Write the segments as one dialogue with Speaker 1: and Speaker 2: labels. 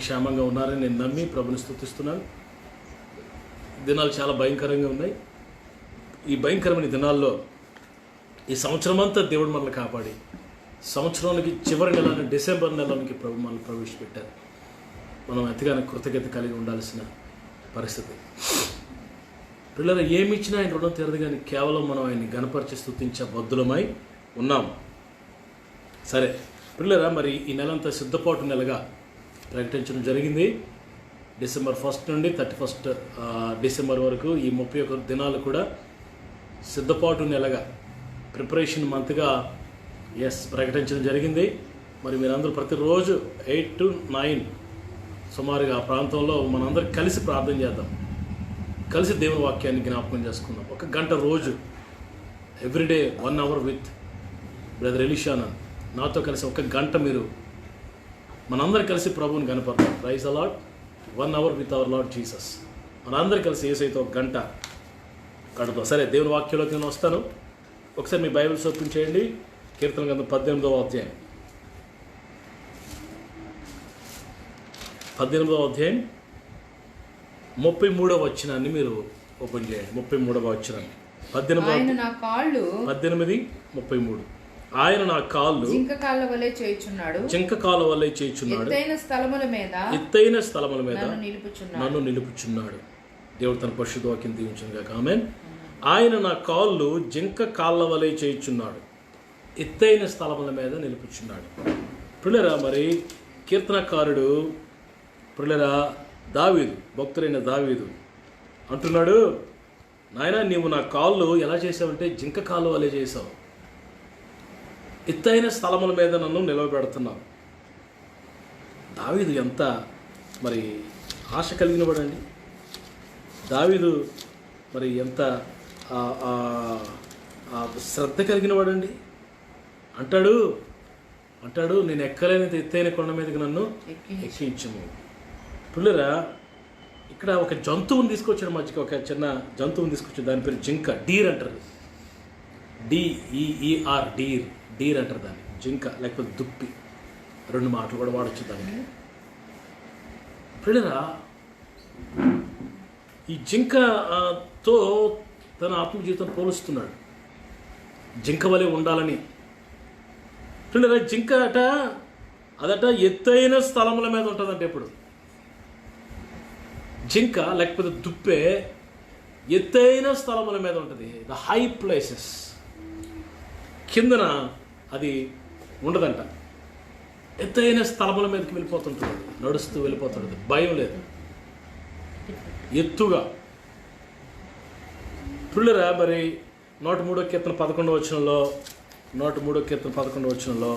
Speaker 1: క్షేమంగా ఉన్నారని నేను నమ్మి ప్రభుని స్తుతిస్తున్నాను. దినాలు చాలా భయంకరంగా ఉన్నాయి. ఈ భయంకరమైన దినాల్లో ఈ సంవత్సరం అంతా దేవుడు మనల్ని కాపాడి సంవత్సరానికి చివరి నెలని డిసెంబర్ నెలలోనికి ప్రభు మనల్ని ప్రవేశపెట్టారు. మనం ఎంతగానో కృతజ్ఞత కలిగి ఉండాల్సిన పరిస్థితి. పిల్లలు ఏమి ఇచ్చినా ఆయన రుణం తీరదు, కానీ కేవలం మనం ఆయన్ని గణపరిచి స్తుతించే బద్దులమై ఉన్నాం. సరే పిల్లరా, మరి ఈ నెలంతా సిద్ధపాటు నెలగా ప్రకటించడం జరిగింది. డిసెంబర్ 1 నుండి 31 డిసెంబర్ వరకు ఈ 31 దినాలు కూడా సిద్ధపాటు నెలగా ప్రిపరేషన్ మంత్గా ప్రకటించడం జరిగింది. మరి మీరందరూ ప్రతిరోజు 8 to 9 సుమారుగా ఆ ప్రాంతంలో మనందరం కలిసి ప్రార్థన చేద్దాం, కలిసి దేవుని వాక్యాన్ని జ్ఞాపకం చేసుకుందాం. 1 గంట రోజు every day 1 hour with brother Elishana నాతో కలిసి 1 గంట మీరు మనందరం కలిసి ప్రభువుని కనపడతాం. Praise the Lord. 1 hour with our Lord Jesus. మనందరం కలిసి యేసయ్యతో 1 గంట గడుపుతాం. సరే, దేవుని వాక్యంలోకి నేను వస్తాను. ఒకసారి మీ బైబిల్స్ ఓపెన్ చేయండి. కీర్తన గ్రంథం 18వ అధ్యాయం 33వ వచనాన్ని మీరు ఓపెన్ చేయండి. 33వ వచనాన్ని 18, 33. ఆయన నా కాళ్ళు
Speaker 2: జింక కాళ్ళ వలె చేయుచున్నాడు,
Speaker 1: ఎత్తైన స్థలముల మీద నన్ను నిలుపుచున్నాడు. దేవుడు తన పరిశుద్ధ వాక్యం దీవించునుగాక. ఆమేన్. ఆయన నా కాళ్ళు జింక కాళ్ళ వలె చేయుచున్నాడు, ఎత్తైన స్థలముల మీద నిలుపుచున్నాడు. పిల్లరా, మరి కీర్తనకారుడు పిల్లరా దావీదు, భక్తుడైన దావీదు అంటున్నాడు, నాయన నీవు నా కాళ్ళు ఎలా చేసావంటే జింక కాళ్ళ వలె చేసావు, ఎత్తైన స్థలముల మీద నన్ను నిలవబెడుతున్నావు. దావీదు ఎంత మరి ఆశ కలిగిన వాడండి. దావీదు మరి ఎంత శ్రద్ధ కలిగిన వాడండి. అంటాడు నేను ఎక్కలేని ఎత్తైన కొండ మీదకి నన్ను ఎక్కించము. పిల్లరా, ఇక్కడ ఒక జంతువుని తీసుకొచ్చాడు, మధ్యకి ఒక చిన్న జంతువుని తీసుకొచ్చాడు. దాని పేరు జింక, డీర్ అంటారు. DEER, డీర్ అంటారు దాన్ని. జింక లేకపోతే దుప్పి, 2 మాటలు కూడా వాడచ్చు దానికి. పిల్లరా, ఈ జింకతో తన ఆత్మ జీవితం పోలుస్తున్నాడు, జింక వలె ఉండాలని. పిల్లరా, జింక అదట ఎత్తైన స్థలముల మీద ఉంటుందంటే, ఎప్పుడు జింక లేకపోతే దుప్పే ఎత్తైన స్థలముల మీద ఉంటుంది. ద హై ప్లేసెస్ కిందన అది ఉండదంట. ఎత్తైన స్థలముల మీదకి వెళ్ళిపోతుంటుంది, నడుస్తూ వెళ్ళిపోతుంటుంది, భయం లేదు, ఎత్తుగా. పిల్లరా, మరి 103వ కీర్తన 11వ వచనంలో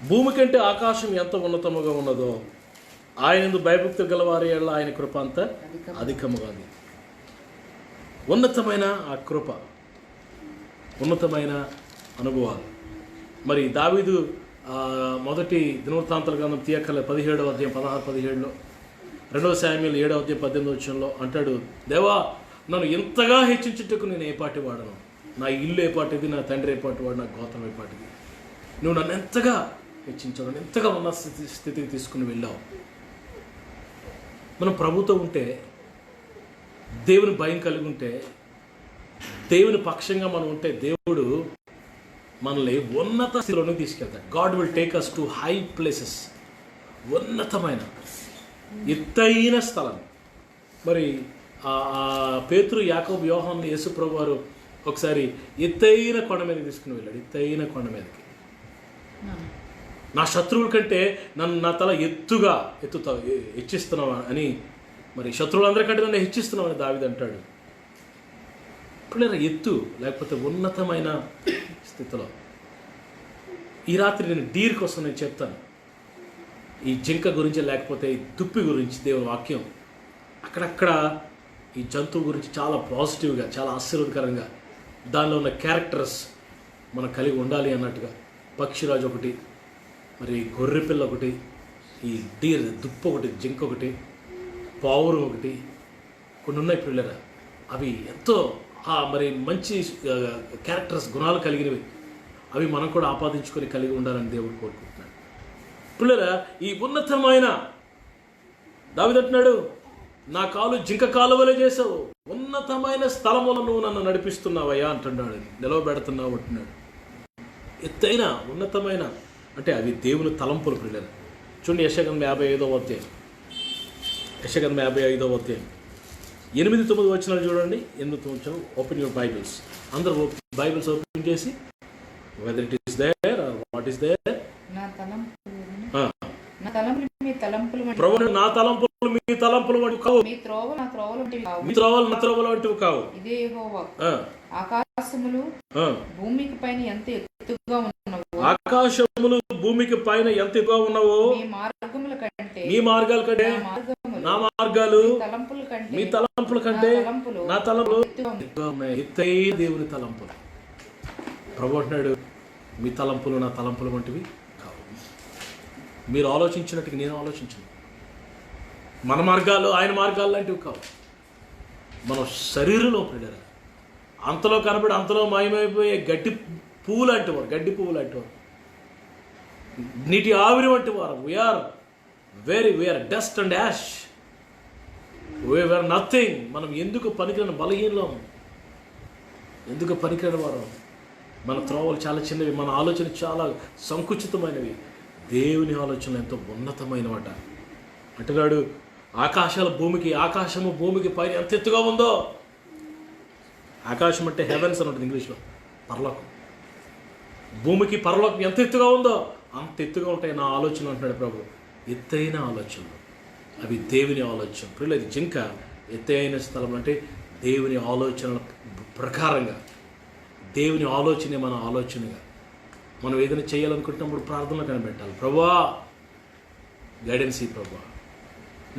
Speaker 1: భూమి కంటే ఆకాశం ఎంత ఉన్నతముగా ఉన్నదో ఆయన భయభక్తి గలవారి ఏళ్ళ ఆయన కృప అంత అధికముగా. ఉన్నతమైన ఆ కృప, ఉన్నతమైన అనుభవాలు. మరి దావీదు మొదటి దినవృత్తాంతాల గ్రంథం తీయక్కల 17వ అధ్యాయం 16-17లో, 2వ శామ్యూయల్ 7వ అధ్యాయం 18వ వచనంలో అంటాడు, దేవా నన్ను ఇంతగా హెచ్చించుటకు నేను ఏ పాటి వాడను, నా ఇల్లు ఏ పాటిది, నా తండ్రి ఏ పాటి వాడు, నా గోత్రం ఏ పాటిది. నువ్వు నన్ను ఎంతగా హెచ్చించావు, నన్ను ఎంతగా ఉన్న స్థితికి తీసుకుని వెళ్ళావు. మనం ప్రభుతో ఉంటే, దేవుని భయం కలిగి ఉంటే, దేవుని పక్షంగా మనం ఉంటే, దేవుడు మనల్ని ఉన్నత స్థితిలోకి తీసుకెళ్తాడు. God will take us to high places, ఉన్నతమైన ఎత్తైన స్థలం. మరి పేతురు, యాకోబు, యోహాను, యేసు ప్రభు వారు ఒకసారి ఎత్తైన కొండ మీదకి తీసుకుని వెళ్ళాడు. ఎత్తైన కొండ మీదకి, నా శత్రువుల కంటే నా తల హెచ్చిస్తున్నావా అని, మరి శత్రువులందరికంటే నన్ను హెచ్చిస్తున్నావు అని దావీదు అంటాడు. పిల్లల ఎత్తు లేకపోతే ఉన్నతమైన స్థితిలో. ఈ రాత్రి నేను డీర్ కోసం నేను చెప్తాను, ఈ జింక గురించి లేకపోతే ఈ దుప్పి గురించి. దేవుని వాక్యం అక్కడక్కడ ఈ జంతువు గురించి చాలా పాజిటివ్గా, చాలా ఆశీర్వాదకరంగా, దానిలో ఉన్న క్యారెక్టర్స్ మనం కలిగి ఉండాలి అన్నట్టుగా. పక్షిరాజు ఒకటి, మరి గొర్రెపిల్ల ఒకటి, ఈ డీర్ దుప్ప ఒకటి, జింక ఒకటి, పావురం ఒకటి, కొన్ని ఉన్నాయి పిల్లరా. అవి ఎంతో మరి మంచి క్యారెక్టర్స్, గుణాలు కలిగినవి. అవి మనం కూడా ఆపాదించుకొని కలిగి ఉండాలని దేవుడు కోరుకుంటున్నాడు. పిల్లరా, ఈ ఉన్నతమైన దావీదు అంటున్నాడు, నా కాలు జింక కాలు వలె చేసావు, ఉన్నతమైన స్థలములను నన్ను నడిపిస్తున్నావయ్యా అంటున్నాడు, నిలవబెడుతున్నావు అంటున్నాడు. ఎత్తైన ఉన్నతమైన అంటే అవి దేవుని తలంపులు. పిల్లలు చూడండి, యెషయా 55వ అధ్యాయం, యెషయా 55వ అధ్యాయం 8-9 వచనాలు చూడండి. 8-9 ఓపెన్ యువర్ బైబిల్స్. అందరూ బైబిల్స్ ఓపెన్ చేసి, whether it is there or what is there.
Speaker 2: నా తలంపులు మీ తలంపులు వంటివి
Speaker 1: ప్రభువు, నా తలంపులు మీ తలంపులు వంటివి కావు,
Speaker 2: మీ త్రోవలు నా త్రోవల వంటివి కావు,
Speaker 1: మీ త్రోవలు నా త్రోవల వంటివి కావు.
Speaker 2: ఇదే యెహోవా. ఆకాశములు భూమికి పైన ఎంత ఎత్తుగా ఉన్నవో,
Speaker 1: ఆకాశములు భూమికి పైన ఎంత ఎక్కువ ఉన్నవో,
Speaker 2: మీ మార్గముల కంటే,
Speaker 1: మీ మార్గాల కంటే నా మార్గాలు,
Speaker 2: తలంపుల కంటే,
Speaker 1: మీ తలంపుల కంటే నా తలంపులు
Speaker 2: ఎత్తుగా
Speaker 1: ఉన్నాయి. ఎత్తైన దేవుని తలంపులు. ప్రభు అంటున్నాడు, మీ తలంపులు నా తలంపులు వంటివి కావు. మీరు ఆలోచించినట్టుగా నేను ఆలోచించను. మన మార్గాలు ఆయన మార్గాలు లాంటివి కావు. మనం శరీరంలో పడారు, అంతలో కనబడి అంతలో మాయమైపోయే గడ్డి పువ్వు లాంటి వారు, గడ్డి పువ్వు లాంటి వారు, నీటి ఆవిరి వంటి వారు. We are dust and ash, we are nothing. మనం ఎందుకు పనికిరాని బలహీనం, ఎందుకు పనికిరాని వారు. మన త్రోవలు చాలా చిన్నవి, మన ఆలోచన చాలా సంకుచితమైనవి. దేవుని ఆలోచన ఎంతో ఉన్నతమైనవట. అంటున్నాడు, ఆకాశము భూమికి పైన ఎంత ఎత్తుగా ఉందో. ఆకాశం అంటే హెవెన్స్ అని ఉంటుంది ఇంగ్లీష్లో, పరలోకం. భూమికి పరలోకం ఎంత ఎత్తుగా ఉందో అంత ఎత్తుగా ఉంటాయి నా ఆలోచన అంటున్నాడు ప్రభు. ఎత్తైన ఆలోచనలు అవి దేవుని ఆలోచన. పిల్లలు, జింక ఎత్తైన స్థలం అంటే దేవుని ఆలోచనల ప్రకారంగా, దేవుని ఆలోచనే మన ఆలోచనగా. మనం ఏదైనా చేయాలనుకుంటున్నప్పుడు ప్రార్థనలో కనిపెట్టాలి. ప్రభువా గైడెన్స్ ఈ ప్రభా,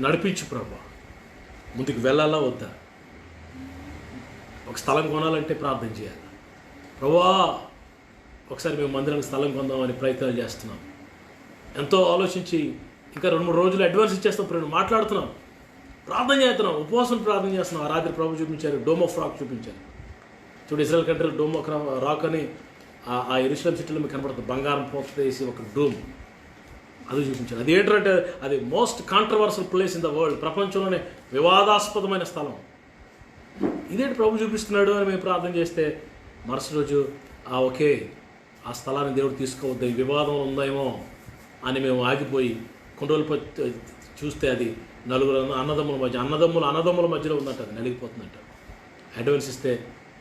Speaker 1: నడిపించు ప్రభా, ముందుకు వెళ్ళాలా వద్దా. ఒక స్థలం కొనాలంటే ప్రార్థన చేయాలి. ప్రభువా ఒకసారి మేము మందిరానికి స్థలం కొందామని ప్రయత్నాలు చేస్తున్నాం. ఎంతో ఆలోచించి ఇంకా 2-3 రోజులు అడ్వాన్స్ ఇచ్చేస్తాం, మాట్లాడుతున్నాం, ప్రార్థన చేస్తున్నాం, ఉపవాసం ప్రార్థన చేస్తున్నాం. ఆ రాత్రి ప్రభు చూపించారు, డోమ్ ఆఫ్ రాక్ చూపించారు. చూడు, ఇజ్రాయెల్ కంట్రీలో డోమ్ ఆఫ్ రాక్ అని ఆ యెరూషలేం సిటీలో మీకు కనపడుతుంది, బంగారం పోత వేసి ఒక డోమ్, అది చూపించారు. అది ఏంటంటే అది most controversial place in the world, ప్రపంచంలోనే వివాదాస్పదమైన స్థలం. ఇదేంటి ప్రభు చూపిస్తున్నాడు అని మేము ప్రార్థన చేస్తే, మరుసటి రోజు ఓకే ఆ స్థలాన్ని దేవుడు తీసుకోవద్దు, ఈ వివాదం ఉందేమో అని మేము ఆగిపోయి కొన్ని రోజులు చూస్తే అది నలుగురు అన్నదమ్ముల మధ్యలో ఉందంట, అది నలిగిపోతుందంట. అడ్వాన్స్ ఇస్తే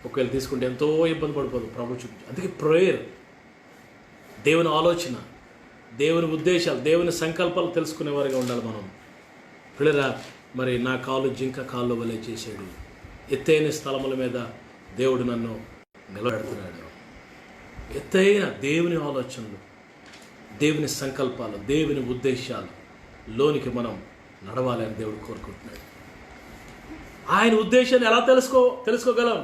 Speaker 1: ఒకవేళ తీసుకుంటే ఎంతో ఇబ్బంది పడిపోదు. ప్రభు చూపించు. అందుకే ప్రేయర్, దేవుని ఆలోచన, దేవుని ఉద్దేశాలు, దేవుని సంకల్పాలు తెలుసుకునేవారుగా ఉండాలి మనం. పిల్లరా, మరి నా కాలు జింక కాళ్ళు వలె చేశాడు. ఎత్తైన స్థలముల మీద దేవుడు నన్ను నిలబెడుతున్నాడు. ఎత్తైన దేవుని ఆలోచనలు, దేవుని సంకల్పాలు, దేవుని ఉద్దేశాలు లోనికి మనం నడవాలని దేవుడు కోరుకుంటున్నాడు. ఆయన ఉద్దేశాన్ని ఎలా తెలుసుకోగలం?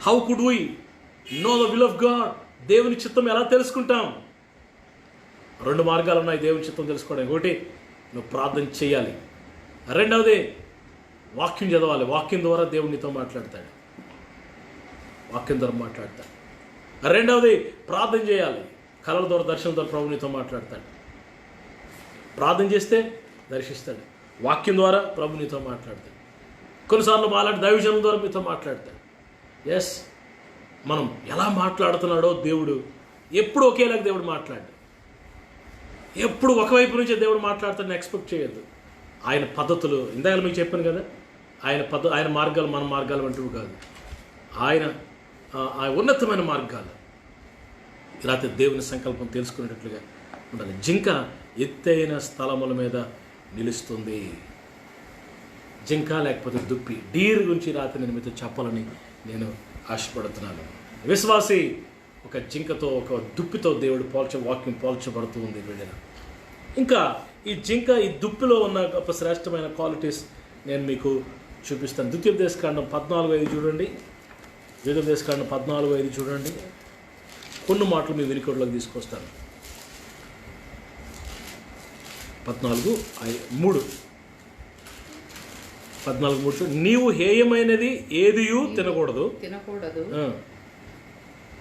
Speaker 1: How could we know the will of God? దేవుని చిత్తం ఎలా తెలుసుకుంటాం? 2 మార్గాలు ఉన్నాయి దేవుని చిత్తం తెలుసుకోవడానికి. ఒకటి, నువ్వు ప్రార్థన చేయాలి. రెండవది, వాక్యం చదవాలి. వాక్యం ద్వారా దేవుడు నీతో మాట్లాడతాడు. రెండవది, ప్రార్థన చేయాలి. కళల ద్వారా, దర్శనం ద్వారా ప్రభు నీతో మాట్లాడతాడు. ప్రార్థన చేస్తే దర్శిస్తాడు. వాక్యం ద్వారా ప్రభు నీతో మాట్లాడతాడు. కొన్నిసార్లు దైవజనం ద్వారా మీతో మాట్లాడతాడు. ఎస్, మనం ఎలా మాట్లాడుతున్నాడో దేవుడు ఎప్పుడు ఒకేలాగా దేవుడు మాట్లాడు. ఎప్పుడు ఒకవైపు నుంచే దేవుడు మాట్లాడతాడని ఎక్స్పెక్ట్ చేయొద్దు. ఆయన పద్ధతులు ఇందాక మీకు చెప్పాను కదా, ఆయన మార్గాలు మన మార్గాలు వంటివి కాదు. ఆయన ఉన్నతమైన మార్గాలు. రాత్రి దేవుని సంకల్పం తెలుసుకునేటట్లుగా ఉండాలి. జింక ఎత్తైన స్థలముల మీద నిలుస్తుంది. జింక లేకపోతే దుప్పి, డీర్ గురించి రాత్రి నేను మీతో చెప్పాలని నేను ఆశపడుతున్నాను. విశ్వాసి ఒక జింకతో, ఒక దుప్పితో దేవుడు వాక్యం పోల్చబడుతూ ఉంది బిడ్డ. ఇంకా ఈ జింక, ఈ దుప్పిలో ఉన్న ఒక శ్రేష్టమైన క్వాలిటీస్ నేను మీకు చూపిస్తాను. ద్వితీయోపదేశకాండం 14:5 చూడండి. ద్వితీయోపదేశకాండం 14:5 చూడండి. కొన్ని మాటలు మీ వినికోడ్లోకి తీసుకొస్తాను. 14:3 నీవు హేయమైనది ఏదియూ తినకూడదు.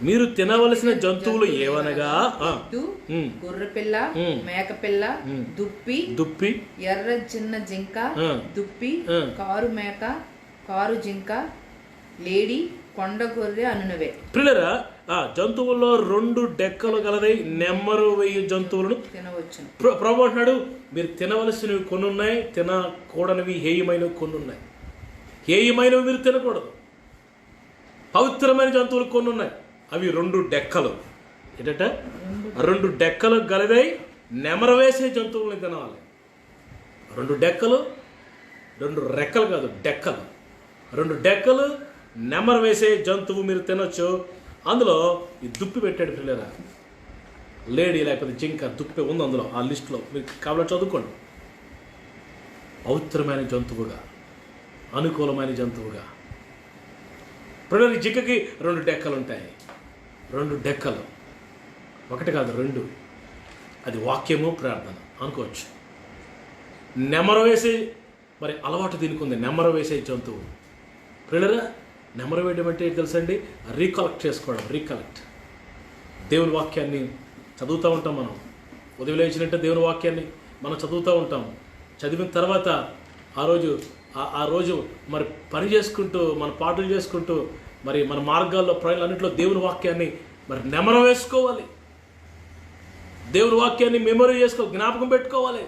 Speaker 1: మీరు తినవలసిన జంతువులు ఏవనగా
Speaker 2: గొర్రెపిల్ల, మేకపిల్ల, దుప్పి, ఎర్ర చిన్న జింక, దుప్పి, కారు మేక, కారు జింక, లేడి, కొండ గొర్రె అనునవే.
Speaker 1: పిల్లరా, జంతువుల్లో 2 డెక్కలు గలదై నెమ్మరు వేయి జంతువులను
Speaker 2: తినవచ్చు.
Speaker 1: ప్రభు అంటున్నాడు, మీరు తినవలసినవి కొన్ని ఉన్నాయి, తినకూడనివి హేయమైనవి కొన్ని ఉన్నాయి. హేయమైనవి మీరు తినకూడదు. పవిత్రమైన జంతువులు కొన్ని ఉన్నాయి, అవి 2 డెక్కలు. ఏంటంటే 2 డెక్కలు గలదై నెమరు వేసే జంతువులను తినాలి. 2 డెక్కలు, 2 రెక్కలు కాదు, డెక్కలు. 2 డెక్కలు నెమరు వేసే జంతువు మీరు తినొచ్చు. అందులో ఈ దుప్పి పెట్టాడు పిల్లరా. లేడీ లేకపోతే జింక, దుప్పి ఉంది అందులో, ఆ లిస్టులో. మీరు కాబట్టి చదువుకోండి. పవిత్రమైన జంతువుగా, అనుకూలమైన జంతువుగా. పిల్లలు, జింకకి 2 డెక్కలు ఉంటాయి. 2 డెక్కలు, ఒకటి కాదు 2. అది వాక్యము, ప్రార్థన అనుకోవచ్చు. నెమరు వేసే మరి అలవాటు దీనికి ఉంది, నెమరు వేసే జంతువు. పిల్లరా, నెమరు వేయడం అంటే ఏంటి తెలుసండి? రీకలెక్ట్ చేసుకోవడం. రీకలెక్ట్. దేవుని వాక్యాన్ని చదువుతూ ఉంటాం మనం. ఉదయం లేచినట్టే దేవుని వాక్యాన్ని మనం చదువుతూ ఉంటాం. చదివిన తర్వాత ఆ రోజు మరి పని చేసుకుంటూ, మన పాటలు చేసుకుంటూ, మరి మన మార్గాల్లో ప్రయాణాలన్నింటిలో దేవుని వాక్యాన్ని మరి నెమరు వేసుకోవాలి. దేవుని వాక్యాన్ని మెమరీ జ్ఞాపకం పెట్టుకోవాలి.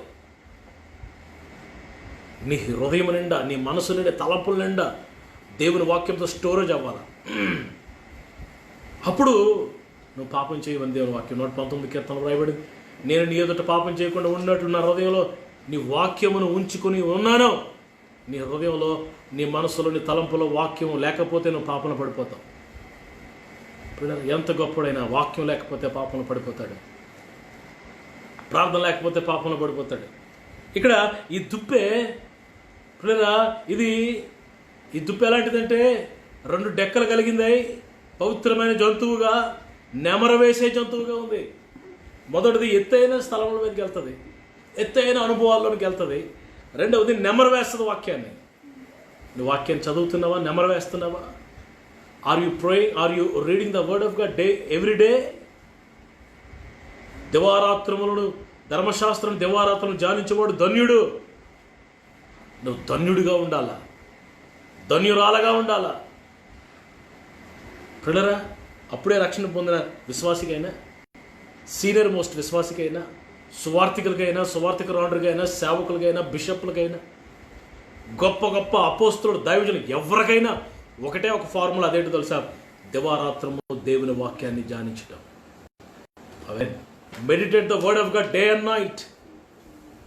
Speaker 1: నీ హృదయం నిండా, నీ మనసు నిండా, తలపుల నిండా దేవుని వాక్యంతో స్టోరేజ్ అవ్వాలి. అప్పుడు నువ్వు పాపం చేయవని దేవుని వాక్యం 119 కీర్తనలో రాయబడింది. నేను నీ ఎదుట పాపం చేయకుండా ఉన్నట్లు నా హృదయంలో నీ వాక్యమును ఉంచుకొని ఉన్నాను. నీ హృదయంలో, నీ మనసులో, నీ తలంపులో వాక్యం లేకపోతే నువ్వు పాపంలో పడిపోతావు. పిల్లలు, ఎంత గొప్పడైనా వాక్యం లేకపోతే పాపంలో పడిపోతాడు. ప్రార్థన లేకపోతే పాపంలో పడిపోతాడు. ఇక్కడ ఈ దుప్పే పిల్లరా, ఈ దుప్పి ఎలాంటిదంటే 2 డెక్కలు కలిగింది, పవిత్రమైన జంతువుగా, నెమరు వేసే జంతువుగా ఉంది. మొదటిది ఎత్తైన స్థలంలో మీదకి వెళ్తుంది, ఎత్తైన అనుభవాల్లోకి వెళ్తుంది. రెండవది నెమరు వేస్తుంది వాక్యాన్ని. నువ్వు వాక్యాన్ని చదువుతున్నావా? నెమరు వేస్తున్నావా? Are you praying? Are you reading the word of God every day? దివారాత్రములను, ధర్మశాస్త్రం దివారాత్రం ధ్యానించేవాడు ధన్యుడు. నువ్వు ధన్యుడిగా ఉండాలా, ధన్యురాలుగా ఉండాలా పిల్లరా. అప్పుడే రక్షణ పొందిన విశ్వాసికైనా, సీనియర్ మోస్ట్ విశ్వాసికైనా, సువార్థికులకైనా, సువార్థికురాండ్రుకైనా, సేవకులకైనా, బిషప్లకైనా, గొప్ప గొప్ప అపోస్తులు, దైవజనులు, ఎవరికైనా ఒకటే ఒక ఫార్ములా. అదేంటో తెలుసా? దివారాత్రము దేవుని వాక్యాన్ని ధ్యానించడం. అవే meditate the word of God day and night.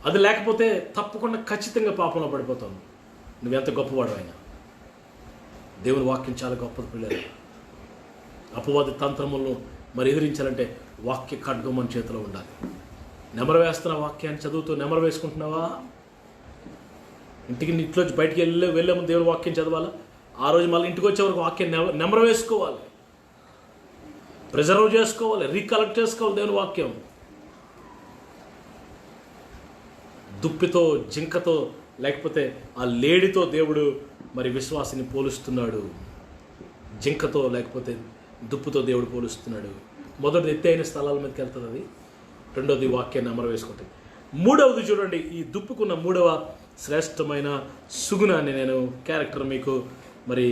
Speaker 1: అది లేకపోతే తప్పకుండా ఖచ్చితంగా పాపంలో పడిపోతాను. నువ్వెంత గొప్పవాడు అయినా. దేవుని వాక్యం చాలా గొప్పది పిల్లలు. అపవాది తంత్రములను మరి ఎదిరించాలంటే వాక్య ఖడ్గం మన చేతిలో ఉండాలి. నెమరు వేస్తున్న వాక్యాన్ని చదువుతూ నెమరు వేసుకుంటున్నావా? ఇంటికి ఇంట్లోంచి బయటికి వెళ్ళే ముందు దేవుని వాక్యం చదవాలా? ఆ రోజు మళ్ళీ ఇంటికి వచ్చే వరకు వాక్యం నెమరు వేసుకోవాలి, ప్రిజర్వ్ చేసుకోవాలి, రీకలెక్ట్ చేసుకోవాలి దేవుని వాక్యం. దుప్పితో, జింకతో, లేకపోతే ఆ లేడితో దేవుడు మరి విశ్వాసిని పోలుస్తున్నాడు. జింకతో లేకపోతే దుప్పుతో దేవుడు పోలుస్తున్నాడు. మొదటిది ఎత్తైన స్థలాల మీదకి వెళ్తుంది అది. రెండవది వాక్యాన్ని అమర వేసుకుంటుంది. మూడవది చూడండి, ఈ దుప్పుకున్న 3వ శ్రేష్టమైన సుగుణాన్ని నేను క్యారెక్టర్ మీకు మరి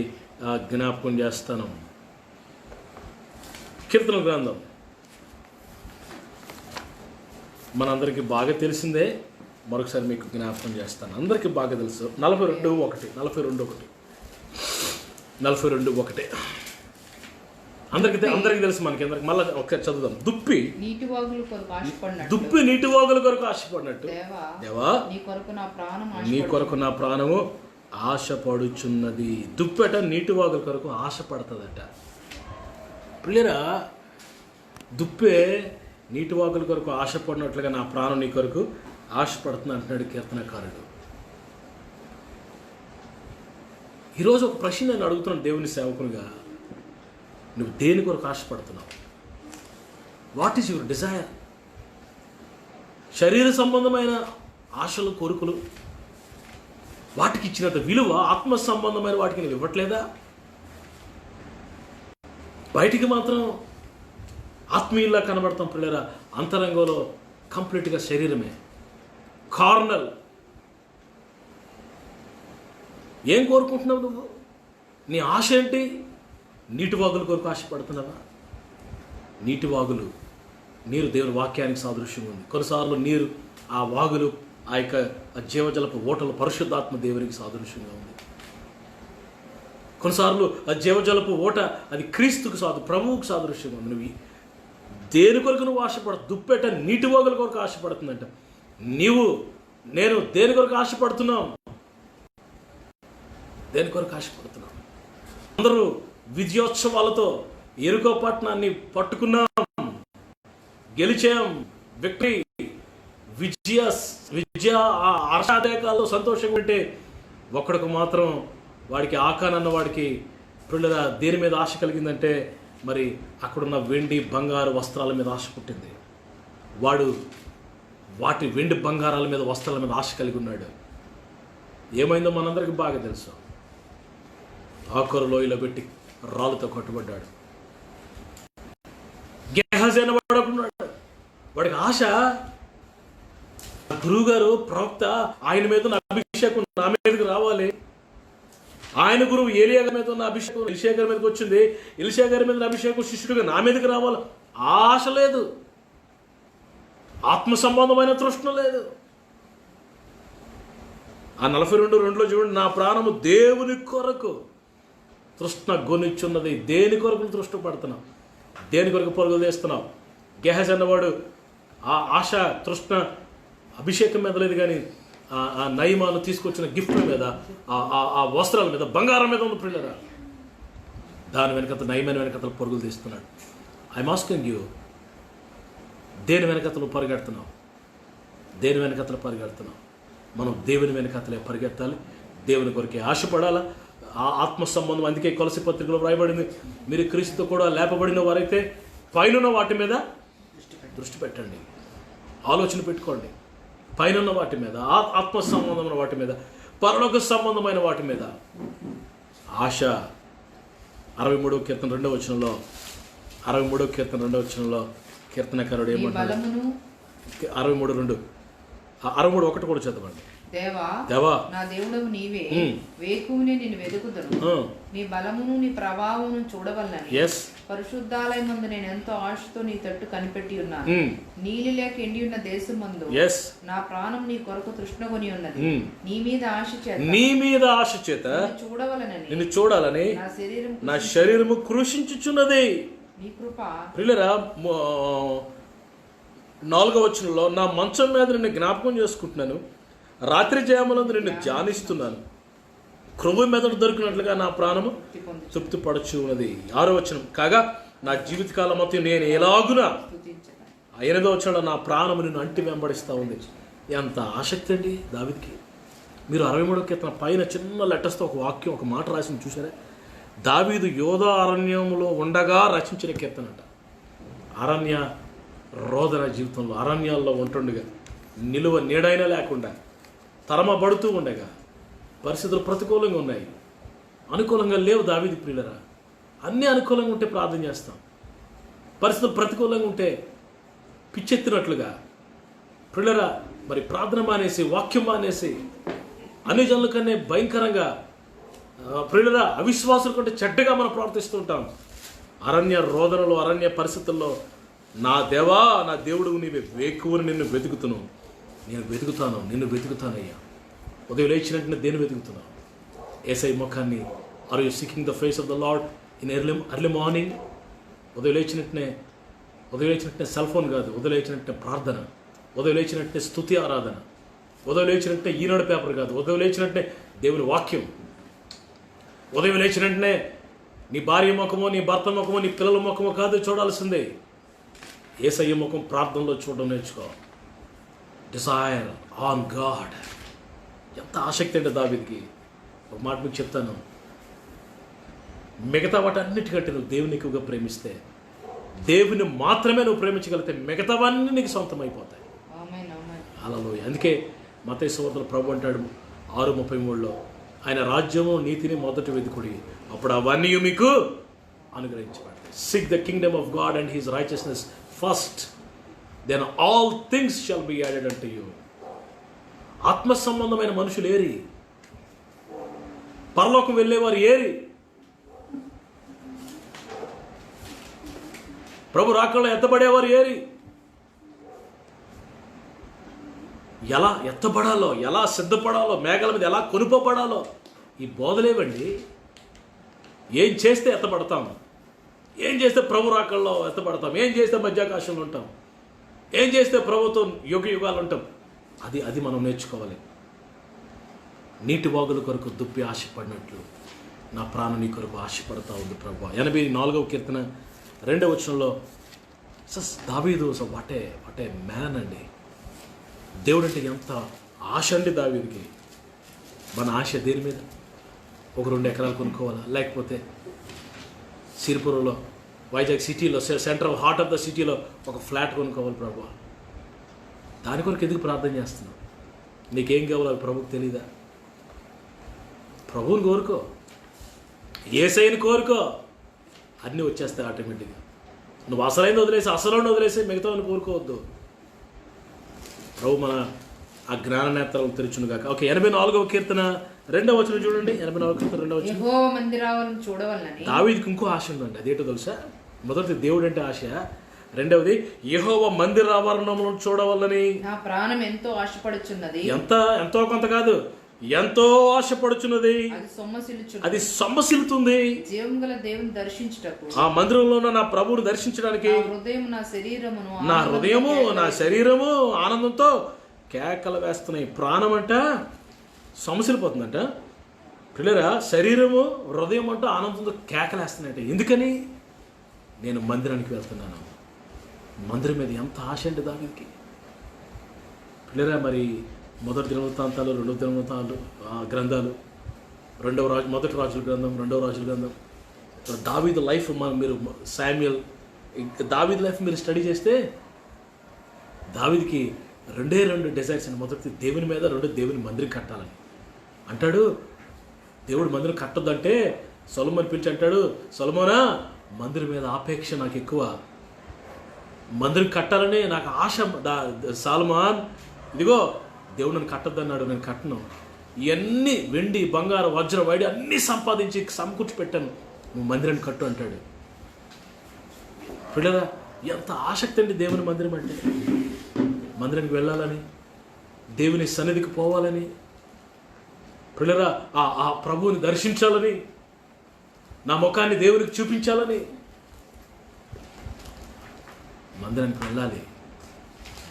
Speaker 1: జ్ఞాపకం చేస్తాను. కీర్తన గ్రంథం మనందరికీ బాగా తెలిసిందే, మరొకసారి మీకు జ్ఞాపకం చేస్తాను. అందరికీ బాగా తెలుసు. 42:1 అందరికీ తెలుసు మనకి. మళ్ళీ ఒకసారి చదువుదాం. దుప్పి నీటి వాగుల కొరకు ఆశపడినట్టు దేవా నీ కొరకు నా ప్రాణము ఆశపడుచున్నది. దుప్పట నీటి వాగుల కొరకు ఆశపడుతుందట. పిల్లరా, దుప్పే నీటి వాగుల కొరకు ఆశపడినట్లుగా నా ప్రాణం నీ కొరకు ఆశపడుతుంది అంటున్నాడు కీర్తనకారుడు. ఈరోజు ఒక ప్రశ్న నేను అడుగుతున్నాను దేవుని సేవకునిగా. నువ్వు దేని కొరకు ఆశపడుతున్నావు? What is your desire? శరీర సంబంధమైన ఆశలు, కోరికలు, వాటికి ఇచ్చినంత విలువ ఆత్మ సంబంధమైన వాటికి నువ్వు ఇవ్వట్లేదా? బయటికి మాత్రం ఆత్మీయుల్లా కనబడతాం పిల్లరా, అంతరంగంలో కంప్లీట్గా శరీరమే, కార్నల్. ఏం కోరుకుంటున్నావు నువ్వు? నీ ఆశ ఏంటి? నీటి వాగుల కొరకు ఆశపడుతున్నావా? నీటి వాగులు, నీరు దేవుని వాక్యానికి సాదృశ్యంగా ఉంది. కొన్నిసార్లు నీరు, ఆ వాగులు, ఆ యొక్క జీవజలపు ఓటలు పరిశుద్ధాత్మ దేవునికి సాదృశ్యంగా ఉంది. కొన్నిసార్లు ఆ జీవజలపు ఓట అది క్రీస్తుకు ప్రభువుకు సాదృశ్యంగా ఉంది. నువ్వు దేని కొరకు నువ్వు ఆశపడ? దుప్పేట నీటి వాగుల కొరకు ఆశపడుతుందంట. నేను దేని కొరకు ఆశపడుతున్నాం? దేని కొరకు ఆశపడుతున్నాం? అందరూ విజయోత్సవాలతో ఎరుకో పట్టణాన్ని పట్టుకున్నాం, గెలిచాం, విక్టరీ, విజయ ఆశాదేకాల్లో సంతోషంగా ఉంటే ఒక్కడికి మాత్రం వాడికి ఆకానన్న వాడికి పిల్లల దేని మీద ఆశ కలిగిందంటే మరి అక్కడున్న వెండి బంగారు వస్త్రాల మీద ఆశ పుట్టింది. వాడు వాటి వెండి బంగారాల మీద వస్త్రాల మీద ఆశ కలిగి ఉన్నాడు. ఏమైందో మనందరికీ బాగా తెలుసు. ఆఖరు లోయలో పెట్టి రాళ్ళతో కట్టుబడ్డాడు. గెహజీ అనే వాడుకున్నాడు. వాడికి ఆశ, గురువుగారు ప్రవక్త, ఆయన మీద ఉన్న అభిషేకం నా మీదకి రావాలి. ఆయన గురువు ఏలియా గారి మీద ఉన్న అభిషేకం ఎలీషా గారి మీదకి వచ్చింది. ఎలీషా గారి మీద ఉన్న అభిషేకం శిష్యుడిగా నా మీదకి రావాలి. ఆశ లేదు, ఆత్మ సంబంధమైన తృష్ణ లేదు. ఆ 42:2 చూడండి, నా ప్రాణము దేవుని కొరకు తృష్ణ గొనిచ్చున్నది. దేని కొరకు తృష్ణ పడుతున్నావు? దేని కొరకు పరుగులు తీస్తున్నావు? గెహజీ అన్నవాడు ఆ ఆశ, తృష్ణ అభిషేకం మీద లేదు, కానీ ఆ నయమాను తీసుకొచ్చిన గిఫ్ట్ల మీద, ఆ వస్త్రాల మీద, బంగారం మీద ఉంది పిల్లరా. దాని వెనకతలు, నయమైన వెనకతలు పరుగులు తీస్తున్నాడు. ఐఎమ్ ఆస్కింగ్ యూ, దేని వెనకతలు పరిగెడుతున్నావు? దేని వెనకతలు పరిగెడుతున్నావు? మనం దేవుని వెనకతలే పరిగెత్తాలి, దేవుని కొరకే ఆశపడాలా. ఆ ఆత్మ సంబంధం, అందుకే కొలసి పత్రికలో వ్రాయబడింది, మీరు క్రీస్తుతో కూడా లేపబడిన వారైతే పైనున్న వాటి మీద దృష్టి పెట్టండి, ఆలోచన పెట్టుకోండి. పైనున్న వాటి మీద, ఆత్మ సంబంధమైన వాటి మీద, పరలోక సంబంధమైన వాటి మీద ఆశ. 63వ కీర్తన 2వ వచనంలో, 63వ కీర్తన 2వ వచనంలో కీర్తనకారుడు ఏమంటాడు? 63:2, 63:1 కూడా చదవండి.
Speaker 2: దేవా, నా దేవుడవు నీవే, వేకువనే నిన్ను వెతుకుదును. నీ బలమును నీ ప్రభావమును చూడవల్లని పరిశుద్ధాలయమందు నేను ఎంతో ఆశతో నీ తట్టు కనిపెట్టి ఉన్నాను. నీలి లేక ఎండి ఉన్న దేశమందు నా ప్రాణం నీ కొరకు తృష్ణగొని ఉన్నది. నీ మీద ఆశ చేత నిన్ను చూడాలని నా శరీరము కృషించుచున్నది. నీ కృప. ప్రియులారా, 4వ వచనంలో, నా మంచం మీద నిన్ను జ్ఞాపకం చేసుకుంటున్నాను, రాత్రి జయములందు నిన్ను ధ్యానిస్తున్నాను, క్రొవ్వు మెదడు దొరికినట్లుగా నా ప్రాణము తృప్తి పడుచు ఉన్నది. 6వ వచనం, కాగా నా జీవితకాలం మొత్తం నేను ఎలాగునా. 8వ వచనంలో, నా ప్రాణము నిన్ను అంటి వెంబడిస్తూ ఉంది. ఎంత ఆసక్తి అండి దావీదుకి. మీరు 63వ కీర్తన పైన చిన్న లెటర్స్తో ఒక వాక్యం, ఒక మాట రాసింది చూసారా? దావీదు యోధా అరణ్యంలో ఉండగా రచించిన కీర్తన అంట. అరణ్య రోదన జీవితంలో, అరణ్యాల్లో ఉంటుండగా, నిలువ నీడైనా లేకుండా, తరమబడుతూ ఉండగా, పరిస్థితులు ప్రతికూలంగా ఉన్నాయి, అనుకూలంగా లేవు దావీదు ప్రియులరా. అన్నీ అనుకూలంగా ఉంటే ప్రార్థన చేస్తాం, పరిస్థితులు ప్రతికూలంగా ఉంటే పిచ్చెత్తినట్లుగా ప్రియులరా మరి ప్రార్థన మానేసి, వాక్యం మానేసి, అన్ని జనుల కన్నా భయంకరంగా ప్రియులరా అవిశ్వాసుల కంటే చెడ్డగా మనం ప్రార్థిస్తూ ఉంటాం. అరణ్య రోదనలో, అరణ్య పరిస్థితుల్లో, నా దేవా, నా దేవుడు నీవే, వేకువని నిన్ను వెతుకుతున్నావు. నిన్ను వెతుకుతానయ్యా. ఉదయం లేచిన వెంటనే దేన్ని వెతుకుతున్నావు? యేసయ్య ముఖాన్ని. Are you seeking the face of the Lord in early morning? ఉదయం లేచినట్టునే సెల్ ఫోన్ కాదు, ఉదయం లేచినట్టే ప్రార్థన, ఉదయం లేచినట్టే స్తుతి ఆరాధన, ఉదయం లేచినట్టే ఈనాడు పేపర్ కాదు, ఉదయం లేచినట్టే దేవుని వాక్యం. ఉదయం లేచినట్టునే నీ భార్య ముఖమో, నీ భర్త ముఖమో, నీ పిల్లల ముఖమో కాదు చూడాల్సిందే. యేసయ్య ముఖం ప్రార్థనలో చూడడం నేర్చుకో. Desire on God. ఎంత ఆసక్తి అంటే దావీదుకి. ఒక మాట మీకు చెప్తాను, మిగతా వాటన్నిటికంటే నువ్వు దేవుని ఎక్కువగా ప్రేమిస్తే, దేవుని మాత్రమే నువ్వు ప్రేమించగలిగితే మిగతావన్నీ నీకు సొంతం అయిపోతాయి. హల్లెలూయా. అందుకే మత్తయి సువార్తలో ప్రభు అంటాడు 6:33లో, ఆయన రాజ్యము నీతిని మొదట వెతుకుడి, అప్పుడు అవన్నీ మీకు అనుగ్రహించబడతాయి.
Speaker 1: Seek the kingdom of God and his righteousness first, then all things shall be added unto you. ఆత్మ సంబంధమైన మనుషులు ఏరి? పరలోకం వెళ్ళేవారు ఏరి? ప్రభు రాకల్లో ఎత్తబడేవారు ఏరి? ఎలా ఎత్తబడాలో, ఎలా సిద్ధపడాలో, మేఘాల మీద ఎలా కొనుపబడాలో ఈ బోధలేవండి. ఏం చేస్తే ఎత్తబడతాం, ఏం చేస్తే ప్రభు రాకల్లో ఎత్తబడతాం, ఏం చేస్తే మధ్యాకాశంలో ఉంటాం, ఏం చేస్తే ప్రభుతో యుగ యుగాలు ఉంటాం, అది మనం నేర్చుకోవాలి. నీటి వాగుల కొరకు దుప్పి ఆశపడినట్లు నా ప్రాణం నీ కొరకు ఆశపడతా ఉంది ప్రభు. 84వ కీర్తన 2వ వచనంలో దావీదు వాట్ ఏ మ్యాన్ అండి. దేవుడు అంటే ఎంత ఆశ అండి దావీదుకి. మన ఆశ దేని మీద? ఒక 2 ఎకరాలు కొనుక్కోవాలా, లేకపోతే సిరిపురంలో వైజాగ్ సిటీలో centre of heart of the సిటీలో ఒక ఫ్లాట్ కొనుక్కోవాలి ప్రభు. దాని కొరకు ఎందుకు ప్రార్థన చేస్తున్నావు? నీకేం కావాలో అది ప్రభుకి తెలీదా? ప్రభువుని కోరుకో, యేసయ్యని కోరుకో, అన్నీ వచ్చేస్తాయి ఆటోమేటిక్గా. నువ్వు అసలైంది వదిలేసి, అసలు వదిలేసి మిగతా కోరుకోవద్దు. ప్రభు మన ఆ జ్ఞాన నేత్రాలను తెరుచును గాక. ఓకే, 84వ కీర్తన 2వ వచనం చూడండి. 84వ కీర్తన 2వ వచనం.
Speaker 3: యెహోవా మందిరాలను చూడవలనని
Speaker 1: దావీదుకి ఇంకో ఆశ ఉందండి. అదేంటో తెలుసా? మొదటిది దేవుడు అంటే ఆశ, రెండవది యెహోవా మందిర ఆవరణములను చూడవలని
Speaker 3: నా ప్రాణం ఎంతో ఆశపడుచున్నది.
Speaker 1: ఎంతో కొంత కాదు, ఎంతో ఆశపడుచున్నది. అది సొమ్మసిల్లుతుంది.
Speaker 3: జీవం గల దేవుని దర్శించుటకు,
Speaker 1: ఆ మందిరంలో ఉన్న నా ప్రభువుని దర్శించడానికి నా హృదయము నా శరీరము ఆనందంతో కేకలు వేస్తున్నాయి. ప్రాణం అంట సొమ్మసిల్లిపోతుందంట. పిల్లరా, శరీరము హృదయం అంటూ ఆనందంతో కేకలు వేస్తున్నాయంట. ఎందుకని? నేను మందిరానికి వెళ్తున్నాను. మందిరం మీద ఎంత ఆశ అండి దావీదుకి. పిల్లరా, మరి మొదటి దినవృత్తాంతాలు, 2వ దినవృత్తాలు గ్రంథాలు, మొదటి రాజుల గ్రంథం, 2వ రాజుల గ్రంథం, దావీదు లైఫ్ మీరు శామ్యుయల్, దావీదు లైఫ్ మీరు స్టడీ చేస్తే దావీదుకి 2 డిజైర్స్ అండి. మొదటి దేవుని మీద, 2 దేవుని మందిరం కట్టాలని అంటాడు. దేవుడు మందిరం కట్టొద్దంటే సొలొమోను పిలిచి అంటాడు, సొలొమోనా, మందిరం మీద ఆపేక్ష నాకు ఎక్కువ, మందిరం కట్టాలని నాకు ఆశ. సాల్మాన్, ఇదిగో దేవుడు నన్ను కట్టొద్దన్నాడు, నేను కట్టను. ఇవన్నీ వెండి బంగారం వజ్రం వైడి అన్నీ సంపాదించి సమకూర్చి పెట్టాను, నువ్వు మందిరాన్ని కట్టు అంటాడు. పిల్లరా, ఎంత ఆసక్తి అండి దేవుని మందిరం అంటే. మందిరానికి వెళ్ళాలని, దేవుని సన్నిధికి పోవాలని, పిల్లరా ఆ ప్రభువుని దర్శించాలని, నా ముఖాన్ని దేవునికి చూపించాలని మందిరానికి వెళ్ళాలి.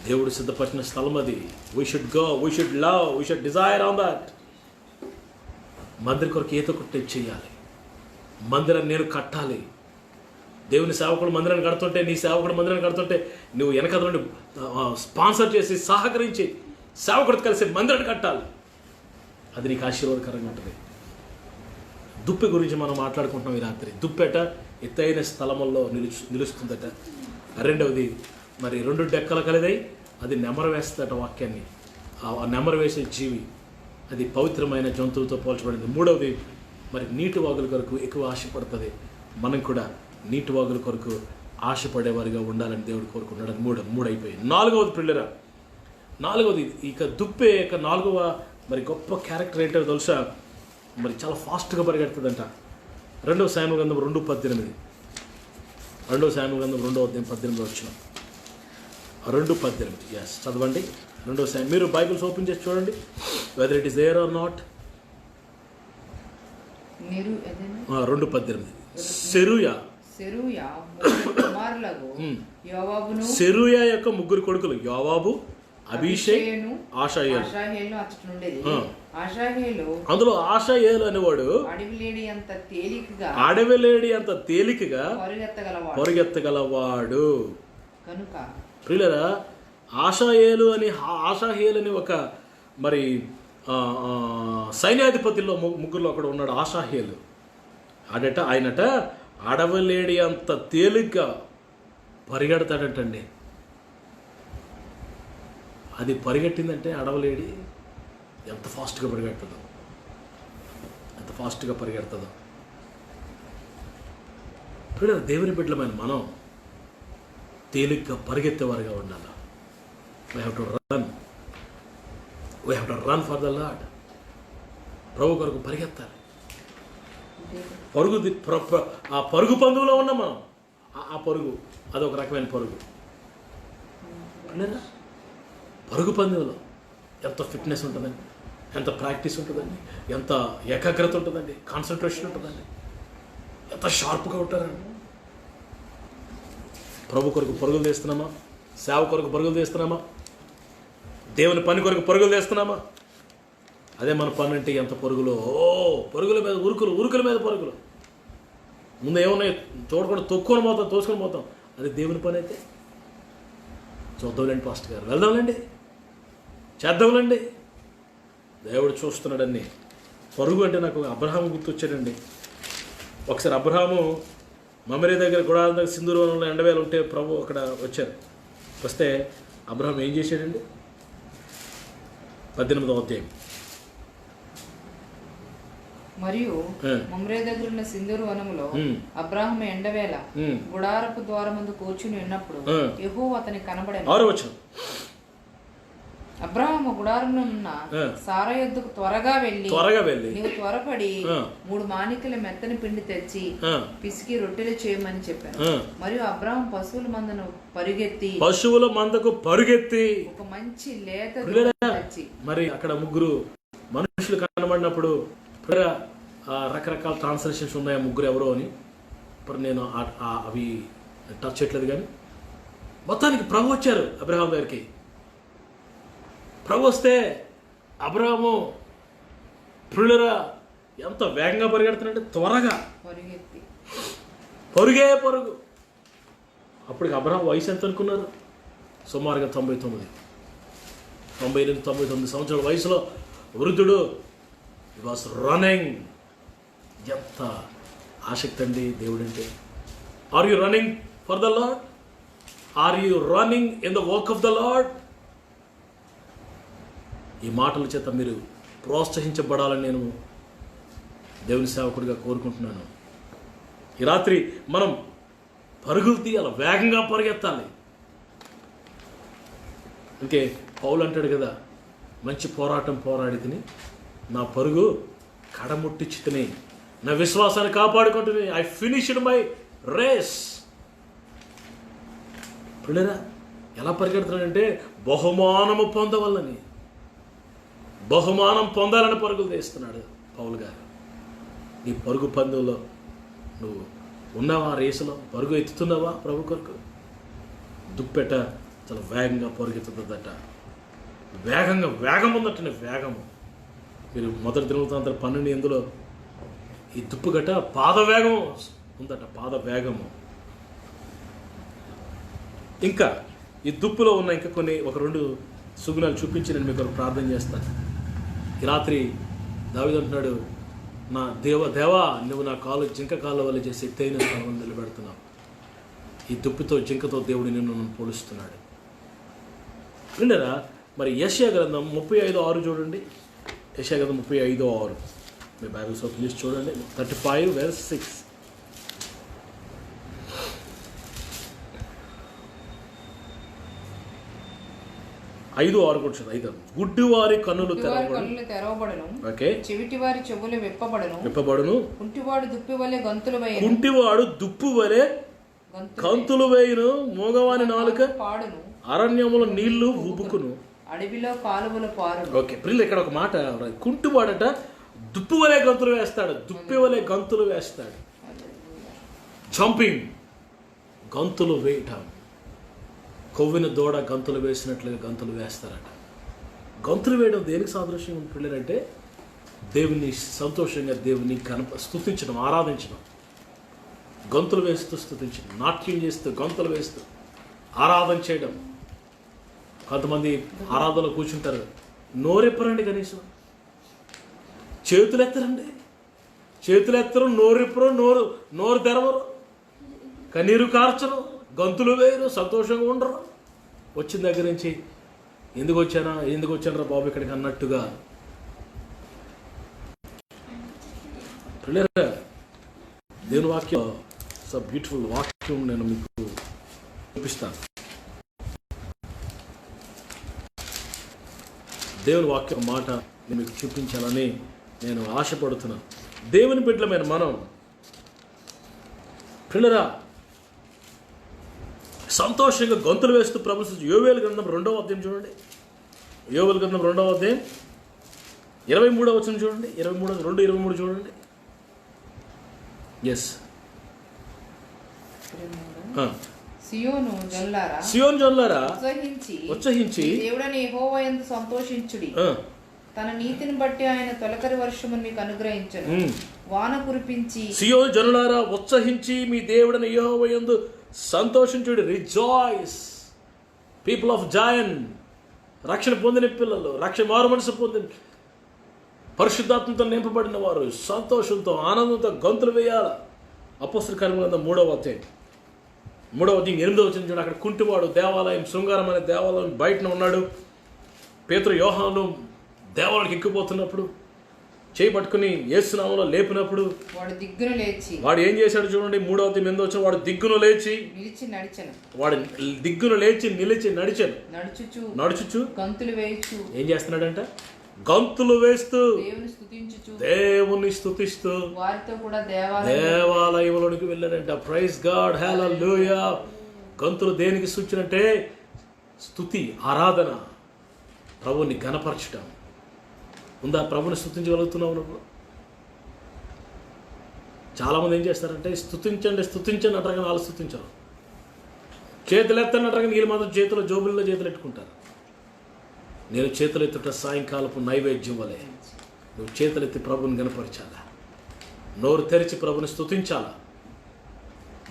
Speaker 1: దేవుడు సిద్ధపరిచిన స్థలం అది. We should go, we should love, we should desire on that. మందిరం కొరకు ఏదో ఒకటి చేయాలి. మందిరాన్ని నేను కట్టాలి. దేవుని సేవకుడు మందిరాన్ని కడుతుంటే, నీ సేవకుడు మందిరాన్ని కడుతుంటే నువ్వు వెనక నుండి స్పాన్సర్ చేసి సహకరించి సేవకుడితో కలిసి మందిరాన్ని కట్టాలి. అది నీకు ఆశీర్వాదకరంగా ఉంటుంది. దుప్పి గురించి మనం మాట్లాడుకుంటున్నాం ఈ రాత్రి. దుప్పెట ఎత్తైన స్థలముల్లో నిలుస్తుందట. రెండవది మరి 2 డెక్కలు కలిదై అది నెమరు వేస్తుందట వాక్యాన్ని. ఆ నెమరు వేసే జీవి అది పవిత్రమైన జంతువుతో పోల్చబడింది. మూడవది మరి నీటి వాగుల కొరకు ఎక్కువ ఆశపడుతుంది. మనం కూడా నీటి వాగుల కొరకు ఆశపడేవారిగా ఉండాలని దేవుడు కోరుకున్నాడు. మూడు అయిపోయి. 4వది పిల్లరా, 4వది ఇక దుప్పే ఇక 4వ మరి గొప్ప క్యారెక్టర్ ఏంటో తెలుసా? మరి చాలా ఫాస్ట్గా పరిగెడుతుందంట. 2వ శామ్యూయల్ గ్రంథం 2:18. 2వ శామ్యూయల్ గ్రంథం 2:18 వచ్చిన 2:18. ఎస్, చదవండి. 2వ శామ్యూయల్. మీరు బైబిల్స్ ఓపెన్ చేసి చూడండి, whether it is there or not. 2:18. Zeruiah యొక్క 3 కొడుకులు, యోవాబు, అబీషై, ఆషాయేలు. అందులో ఆషాయేలు అనేవాడు అడవిలేడి అంత తేలికగా పరిగెత్తగలవాడు. ప్రియులరా, ఆషాయేలు అని ఒక మరి సైన్యాధిపతిలో 3లో ఒకడు ఉన్నాడు. ఆషాయేలు ఆయనట అడవిలేడి అంత తేలిగ్గా పరిగెడతాడంటండి. అది పరిగెట్టిందంటే అడవలేడి ఎంత ఫాస్ట్గా పరిగెడుతుందో. పిల్లలు దేవుని బిడ్డలమైన మనం తేలిగ్గా పరిగెత్తేవారుగా ఉండాలి. We have to run for the Lord. ప్రభు కొరకు పరిగెత్తాలి. ఆ పరుగు పందువులో ఉన్నాం మనం. ఆ పరుగు అదొక రకమైన పరుగు. పిల్లరా, పరుగు పందెంలో ఎంత ఫిట్నెస్ ఉంటుందండి, ఎంత ప్రాక్టీస్ ఉంటుందండి, ఎంత ఏకాగ్రత ఉంటుందండి, కాన్సన్ట్రేషన్ ఉంటుందండి, ఎంత షార్ప్గా ఉంటారండి. ప్రభు కొరకు పరుగులు తీస్తున్నామా? సేవ కొరకు పరుగులు తీస్తున్నామా? దేవుని పని కొరకు పరుగులు తీస్తున్నామా? అదే మన పని అంటే ఎంత పరుగులో, పరుగుల మీద ఉరుకుల మీద పరుగులు. ముందు ఏమున్నాయి చూడకుండా తొక్కుని పోతాం, తోసుకొని పోతాం. అది దేవుని పని అయితే చూద్దాంలేండి పాస్టర్ గారు, వెళ్దాంలేండి, చేద్దాంలేండి. దేవుడు చూస్తున్నాడని పరుగు అంటే నాకు అబ్రహాము గుర్తొచ్చాడండి. ఒకసారి అబ్రహాము మమరే దగ్గర గుడారం దగ్గర సింధూరంలో ఎండవేలు ఉంటే ప్రభు అక్కడ వచ్చారు. వస్తే అబ్రహాం ఏం చేశాడండి? 18వ అధ్యాయం.
Speaker 3: మరియు మమ్రే దగ్గర ఉన్న సింధూరు వనములో అబ్రాహము ఎండవేళ గుడారపు ద్వారమందు కూర్చుని ఉన్నప్పుడు యెహోవా అతనికి కనబడెను.
Speaker 1: 6వ వచనం.
Speaker 3: అబ్రాహము గుడారంలో ఉన్న సారా యొద్దకు త్వరగా వెళ్ళి నీవు త్వరపడి 3 మాణిక్యుల మెత్తని పిండి తెచ్చి పిసికి రొట్టెలు చేయమని చెప్పాను. మరియు అబ్రాహం పశువుల మందకు పరుగెత్తి ఒక మంచి లేత తెచ్చి.
Speaker 1: మరి అక్కడ 3 మనుషులు కనబడినప్పుడు రకరకాల ట్రాన్స్లేషన్స్ ఉన్నాయి, 3 ఎవరో అని. ఇప్పుడు నేను అవి టచ్ చేయట్లేదు. కానీ మొత్తానికి ప్రభు వచ్చారు అబ్రహాం దగ్గరికి. ప్రభు వస్తే అబ్రహాము పిల్లరా ఎంత వేగంగా పరిగెడుతున్నాడంటే త్వరగా పరుగే పరుగు. అప్పటికి అబ్రహాం వయసు ఎంత అనుకున్నారు? సుమారుగా 98 సంవత్సరాల వయసులో వృద్ధుడు. He was running. ఎంత ఆసక్తి అండి దేవుడు అంటే. Are you running for the Lord? Are you running in the work of the Lord? ఈ మాటల చేత మీరు ప్రోత్సహించబడాలని నేను దేవుని సేవకుడిగా కోరుకుంటున్నాను. ఈ రాత్రి మనం పరుగులు తీయాలి, వేగంగా పరిగెత్తాలి. ఇంకే పౌలు అంటాడు కదా, మంచి పోరాటం పోరాడి తిని నా పరుగు కడముట్టించి తిని నా విశ్వాసాన్ని కాపాడుకుంటుంది. I finished my race. పిల్లరా ఎలా పరిగెడుతున్నాడంటే బహుమానం పొందాలని పరుగులు తీస్తున్నాడు పౌలు గారు. నీ పరుగు పందెంలో నువ్వు ఉన్నావా? రేసులో పరుగు ఎత్తుతున్నావా ప్రభు కొరకు? దుప్పెట చాలా వేగంగా పరుగుతుందట. వేగం ఉందట. వేగము మీరు మొదటి దినవృత్తాంతం 12:8 ఈ దుప్పు గట్ట పాదవేగం ఉందట. పాదవేగము. ఇంకా ఈ దుప్పులో ఉన్న ఇంకా ఒక 2 సుగుణాలు చూపించి నేను మీకు ప్రార్థన చేస్తాను. ఈ రాత్రి దావీదు అంటున్నాడు, నా దేవా నువ్వు నా జింక కాళ్ళ వల్ల చేసి ఎత్తైన స్థానం నిలబెడుతున్నావు. ఈ దుప్పుతో జింకతో దేవుడు నన్ను పోలుస్తున్నాడు. విన్నారా? మరి యెషయా గ్రంథం 35:6 చూడండి. యెషయా గ్రంథం 35:6 మీ బైబిల్స్లో ప్లీజ్ చూడండి. 35:6. 5:6 కూడా చూడండి. 5 గుడ్డివారి కన్నులు
Speaker 3: తెరవబడును,
Speaker 1: ఓకే,
Speaker 3: చెవిటివారి చెవులు
Speaker 1: విప్పబడును,
Speaker 3: కుంటివాడు దుప్పు వలె
Speaker 1: గంతులు వేయును, మోగవాని నాలుక పాడును, అరణ్యముల నీళ్లు ఉబుకును,
Speaker 3: అడవిలో కాలువలు పారును.
Speaker 1: ఓకే ప్రియులు, ఇక్కడ ఒక మాట, కుంటివాడట దుప్పు వలె గంతులు వేస్తాడు. దుప్పి వలె గంతులు వేస్తాడు. జంపింగ్, గంతులు వేయటం. కొవ్విన దూడ గంతులు వేసినట్లుగా గంతులు వేస్తారట. గంతులు వేయడం దేనికి సాదృశ్యం పిల్లలంటే దేవుని సంతోషంగా దేవుని స్తుతించడం, ఆరాధించడం. గంతులు వేస్తూ స్తుతించడం, నాట్యం చేస్తూ గంతులు వేస్తూ ఆరాధన చేయడం. కొంతమంది ఆరాధనలో కూర్చుంటారు, నోరెప్పరండి, కనీసం చేతులు ఎత్తరు, నోరెప్పరు, నోరు తెరవరు, కన్నీరు కార్చరు, గంతులు వేయరు, సంతోషంగా ఉండరు. వచ్చిన దగ్గర నుంచి ఎందుకు వచ్చానరా బాబు ఇక్కడికి అన్నట్టుగా. దేవుని వాక్యం బ్యూటిఫుల్ వాక్యం నేను మీకు చూపిస్తాను. దేవుని వాక్యం మాట నేను మీకు చూపించాలని నేను ఆశపడుతున్నాను. దేవుని బిడ్డలమైన మనం పిల్లరా సంతోషంగా గొంతులు వేస్తూ ప్రభుత్వ యోవేలు గ్రంథం 2వ అధ్యాయం చూడండి. యోవేలు గ్రంథం 2వ అధ్యాయం 23వ వచనం చూడండి. 23 చూడండి. ఎస్,
Speaker 3: సియోను
Speaker 1: జనులారా
Speaker 3: ఉత్సహించి దేవుడని యెహోవా యందు సంతోషించుడి. తన నీతిని బట్టి ఆయన తొలకరి వర్షమును మీకు అనుగ్రహించును. వాన కురిపించి
Speaker 1: సియోను జనులారా ఉత్సహించి మీ దేవుడని యెహోవా యందు సంతోషించుడి. Rejoice people of Zion. రక్షణ పొందిన పిల్లలు, మారు మనసు పొందిన పరిశుద్ధాత్మతో నింపబడిన వారు సంతోషంతో ఆనందంతో గంతులు వేయాల. అపోస్తలుల కార్యములు 3వ అధ్యాయం 8వ వచనం చూడండి. అక్కడ కుంటివాడు దేవాలయం, శృంగారం అనే దేవాలయం బయటన ఉన్నాడు. పేతురు యోహాను దేవాలయానికి ఎక్కిపోతున్నప్పుడు చేయి పట్టుకుని యేసునామములో లేపినప్పుడు వాడు ఏం చేశాడు చూడండి. 3వ అధ్యాయం 8వ వచనం. వాడు దిగ్గును లేచి నిలిచి నడుచుచు ఏం చేస్తున్నాడంట? గంతులు వేస్తూ దేవుని స్తుతిస్తూ
Speaker 3: వారితో కూడా
Speaker 1: దేవాలయంలోనికి వెళ్ళాడంట. ప్రైజ్ గాడ్, హల్లెలూయా. గంతులు దేనికి సూచన అంటే స్తుతి, ఆరాధన, ప్రభువుని ఘనపరచడం. ఉందా? ప్రభుని స్తుతించగలుగుతున్నావు నువ్వు? చాలామంది ఏం చేస్తారంటే స్తుతించండి అంటారు కానీ వాళ్ళు స్తుతించరు. చేతులు ఎత్తండి అంటారు కానీ వీళ్ళు మాత్రం జోబుల్లో చేతులు ఎట్టుకుంటారు. నేను చేతులు ఎత్తుట సాయంకాలపు నైవేద్యం వలె. నువ్వు చేతులెత్తి ప్రభుని గనపరచాలా, నోరు తెరిచి ప్రభుని స్తుతించాలా.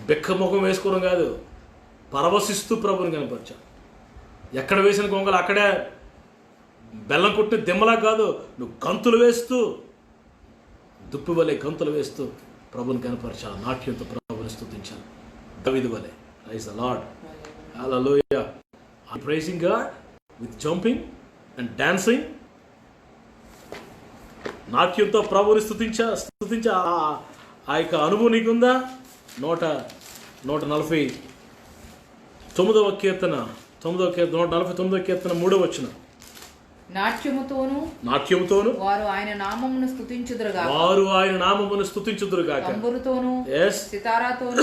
Speaker 1: బెక్కముఖం వేసుకోవడం కాదు, పరవశిస్తూ ప్రభుని గనపరచాలి. ఎక్కడ వేసిన గొంగలు అక్కడే బెల్లం కొట్టిన దిమ్మలా కాదు, నువ్వు గంతులు వేస్తూ దుప్పి వలె గంతులు వేస్తూ ప్రభుని గనపరచాలి. నాట్యంతో ప్రభుని స్తుతించాలి. దావీదు వలె. Praise the Lord, hallelujah. I praising God with jumping and dancing. నాట్యంతో ప్రభుని స్తుతించ ఆ యొక్క అనుభవం నీకుందా? 149వ కీర్తన 149వ కీర్తన 3వ వచనం. నాట్యముతోను
Speaker 3: వారు ఆయన నామమును స్తుతించుదురుగాక. తంబురుతోను సితారాతోను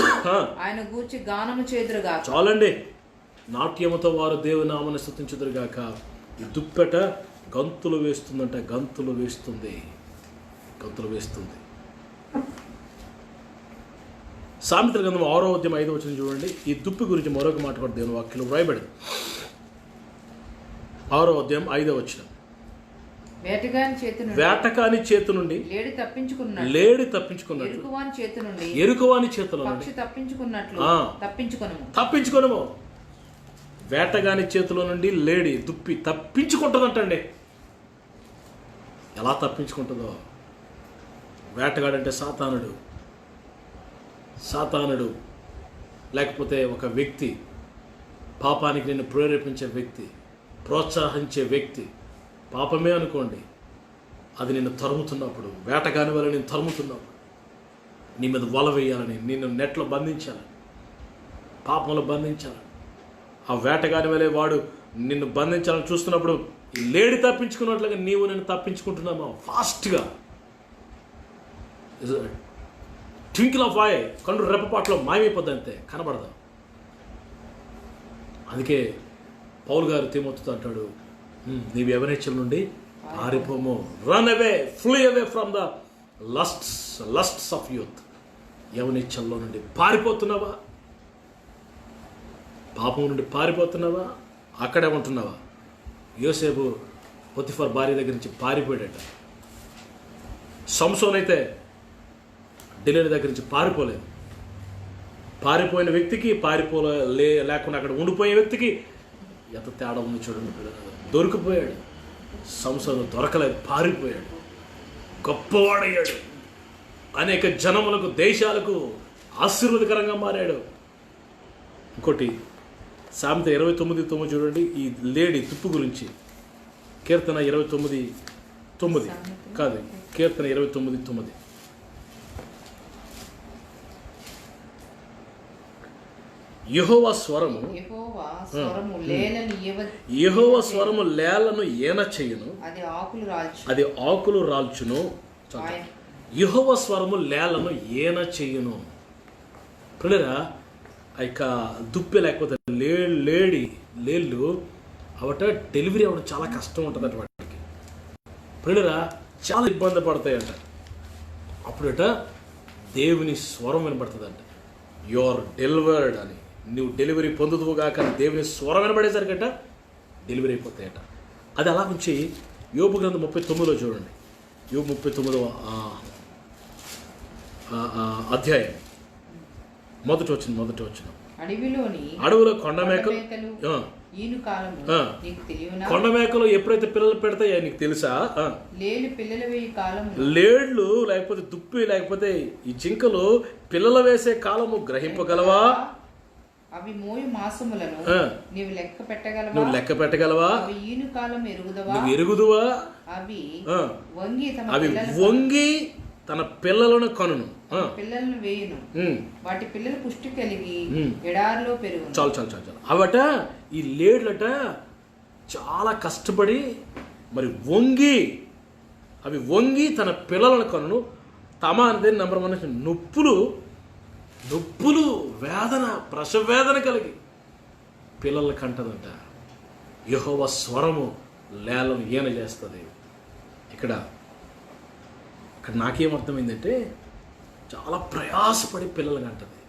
Speaker 3: ఆయన గూర్చి గానము చేదురుగాక.
Speaker 1: చాలండి. నాట్యముతో వారు దేవుని నామమును స్తుతించుదురుగాక. ఈ దుప్పెట గంతులు వేస్తుందంట. గంతులు వేస్తుంది. సామెతల గ్రంథం 6వ అధ్యాయం 5వ వచనం చూడండి. ఈ దుప్పి గురించి మరొక మాట కూడా దేవుని వాక్యంలో వ్రాయబడింది. 6వ అధ్యాయం 5వ వచనం. వేటకాని చేతి నుండి లేడి తప్పించుకున్నట్లు ఎరుకువాని చేతిలో తప్పించుకొనుము. వేటగాని చేతిలో నుండి లేడి దుప్పి తప్పించుకుంటుందంటండి. ఎలా తప్పించుకుంటుందో. వేటగాడంటే సాతానుడు లేకపోతే ఒక వ్యక్తి, పాపానికి నిన్ను ప్రేరేపించే వ్యక్తి, ప్రోత్సహించే వ్యక్తి. పాపమే అనుకోండి, అది నిన్ను తరుముతున్నప్పుడు, వేటగాని వల్ల నేను తరుముతున్నప్పుడు, నీ మీద వల వేయాలని, నిన్ను నెట్లో బంధించాలని, పాపంలో బంధించాలని, ఆ వేటగాని వల్లే వాడు నిన్ను బంధించాలని చూస్తున్నప్పుడు ఈ లేడి తప్పించుకున్నట్లుగా నీవు నేను తప్పించుకుంటున్నామా? ఫాస్ట్గా ట్వింకిల్ ఆఫ్ ఐ, కళ్ళు రెప్పపాట్లో మాయమైపోద్ది, అంతే, కనబడదు. అందుకే పౌలు గారు తిమోతితో అంటాడు, నీవు యవ్వనేచ్ఛల నుండి పారిపోము. Run away, flee away from the lusts of youth. యవ్వనేచ్ఛల్లో నుండి పారిపోతున్నావా? పాపం నుండి పారిపోతున్నావా? అక్కడే ఉంటున్నావా? యోసేపు పొతిఫర్ భార్య దగ్గర నుంచి పారిపోయాడట. సంసోన్ అయితే డిలీవరీ దగ్గర నుంచి పారిపోలేదు. పారిపోయిన వ్యక్తికి లేకుండా అక్కడ ఉండిపోయే వ్యక్తికి ఎంత తేడా ఉంది చూడండి. దొరికిపోయాడు. సంసోను దొరకలేదు, పారిపోయాడు, గొప్పవాడయ్యాడు, అనేక జనములకు, దేశాలకు ఆశీర్వాదకరంగా మారాడు. ఇంకోటి సామెత 29:9 చూడండి. ఈ లేడీ తుప్పు గురించి కీర్తన 29:9 కాదు, కీర్తన 29:9.
Speaker 2: యెహోవా స్వరము లేలను ఏన చెయ్యును, అది ఆకులు రాల్చును. యెహోవా స్వరము లేలను ఏన చెయ్యును. పిల్లరా, ఇక దుప్పి లేకపోతే లేళ్ళు అవట డెలివరీ అవ్వడం చాలా కష్టం ఉంటుంది అట వాటికి. పిల్లరా చాలా ఇబ్బంది పడతాయంట. అప్పుడట దేవుని స్వరం వినబడుతుందంట. యు ఆర్ డెలివర్డ్ అని, నువ్వు డెలివరీ పొందుతువుగా. కానీ దేవుని స్వరం వినబడేసరికట డెలివరీ అయిపోతాయట. అది అలా నుంచి యోబు గ్రంథం 39లో చూడండి. యోబు 39వ అధ్యాయం మొదటి వచ్చిన అడవిలో కొండ మేకలు కొండ మేకలు ఎప్పుడైతే పిల్లలు పెడతాయో నీకు తెలుసా? లేళ్లు లేకపోతే దుప్పి లేకపోతే ఈ జింకలు పిల్లలు వేసే కాలము గ్రహింపగలవా?
Speaker 3: అవి మోయు మాసములను నీవు లెక్క పెట్టగలవా?
Speaker 2: నువ్వు ఎరుగుదువా?
Speaker 3: అవి
Speaker 2: వంగి తన పిల్లలను కనును,
Speaker 3: పిల్లలను వేయును, వాటి పిల్లలు పుష్టి కలిగి ఎడారిలో పెరుగు.
Speaker 2: చాలు. అవట ఈ లేడ్లట చాలా కష్టపడి మరి అవి వంగి తన పిల్లలను కనును. తమ అంటే నెంబర్ 1 నొప్పులు వేదన, ప్రసవ వేదన కలిగి పిల్లలు కంటదంట. యెహోవా స్వరము లేలను ఈన చేస్తుంది. ఇక్కడ నాకేమర్థమైందంటే చాలా ప్రయాసపడి పిల్లలు కంటది.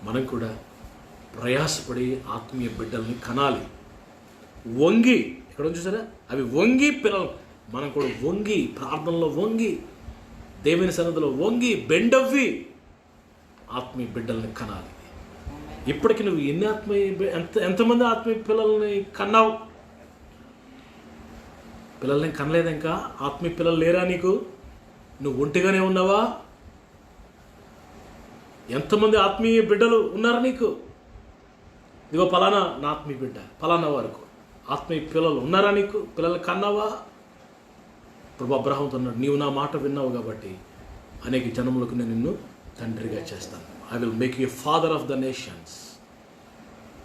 Speaker 2: మనం కూడా ప్రయాసపడి ఆత్మీయ బిడ్డల్ని కనాలి. వంగి ఇక్కడ చూసారా, అవి వంగి పిల్లలు, మనం కూడా వంగి ప్రార్థనలో వంగి దేవుని సన్నిధిలో వంగి బెండవ్వి ఆత్మీయ బిడ్డల్ని కనాలి. ఇప్పటికి నువ్వు ఎంతమంది ఆత్మీయ పిల్లల్ని కన్నావు? పిల్లల్ని కనలేదు. ఇంకా ఆత్మీయ పిల్లలు లేరా నీకు? నువ్వు ఒంటిగానే ఉన్నావా? ఎంతమంది ఆత్మీయ బిడ్డలు ఉన్నారా నీకు? ఇదిగో పలానా నా ఆత్మీయ బిడ్డ, పలానా వరకు ఆత్మీయ పిల్లలు ఉన్నారా నీకు? పిల్లలు కన్నావా? ప్రభు అబ్రహాముతో అన్నాడు, నీవు నా మాట విన్నావు కాబట్టి అనేక జనములకు నేను నిన్ను తండ్రిగా చేస్తాను. I will make you father of the nations.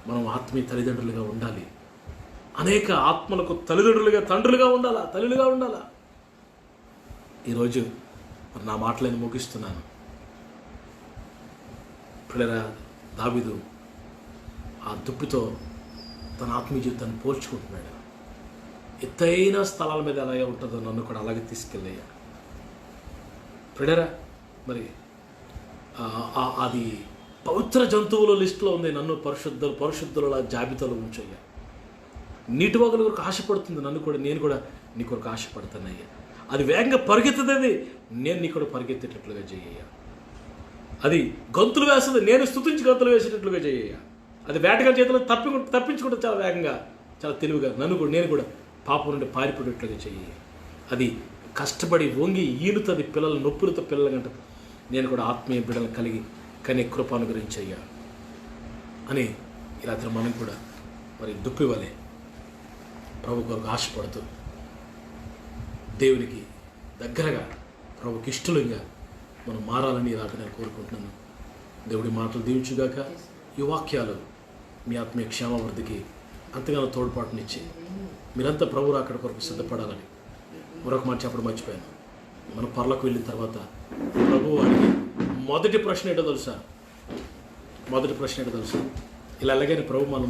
Speaker 2: మనం ఆత్మీయ తల్లిదండ్రులుగా ఉండాలి. అనేక ఆత్మలకు తల్లిదండ్రులుగా, తండ్రులుగా ఉండాలా, తల్లులుగా ఉండాలా. ఈరోజు మరి నా మాటలను ముగిస్తున్నాను. పిల్లరా, దావీదు ఆ దుప్పితో తన ఆత్మీయ జీవితాన్ని పోల్చుకుంటున్నాడు. ఎత్తైన స్థలాల మీద అలాగే ఉంటుందో నన్ను కూడా అలాగే తీసుకెళ్ళయ్యా. పిల్లరా, మరి అది పవిత్ర జంతువుల లిస్టులో ఉంది. నన్ను పరిశుద్ధుల జాబితాలో ఉంచయ్యా. నీటి వాగుల కొరకు ఆశపడుతుంది నన్ను కూడా, నేను కూడా నీ కొరకు ఆశపడతానయ్యా. అది వేగంగా పరిగెత్తుతుంది, నేను నీ కూడా పరిగెత్తేటట్లుగా చేయ్యా. అది గంతులు వేస్తుంది, నేను స్తుతించి గంతులు వేసేటట్లుగా చేయ్యా. అది వేటగాని చేతిలో తప్పించుకుంటే చాలా వేగంగా, చాలా తెలివిగా నేను కూడా పాపం నుండి పారిపోయేటట్లుగా చెయ్యి. అది కష్టపడి వంగి ఈనుతుంది, పిల్లల నొప్పులతో పిల్లలంట. నేను కూడా ఆత్మీయ బిడ్డలను కలిగి కనే కృప అనుగ్రహించయ్యా అని ఈ రాత్రి మనం కూడా మరి దుప్పివలే ప్రభు కొరకు ఆశపడుతూ దేవునికి దగ్గరగా, ప్రభుకి ఇష్టలుగా మనం మారాలని ఈ రాత్రి నేను కోరుకుంటున్నాను. దేవుడి మాటలు దీవించుగాక. ఈ వాక్యాలు మీ ఆత్మీయ క్షేమాభివృద్ధికి అంతగానో తోడ్పాటునిచ్చి మీరంతా ప్రభు రాకడ కొరకు సిద్ధపడాలని మరొక మాట చెప్పడం మర్చిపోయాను. మనం పరలోకి వెళ్ళిన తర్వాత ప్రభువు అడిగి మొదటి ప్రశ్న ఏంటో తెలుసా? ఇలా అలాగే ప్రభు మన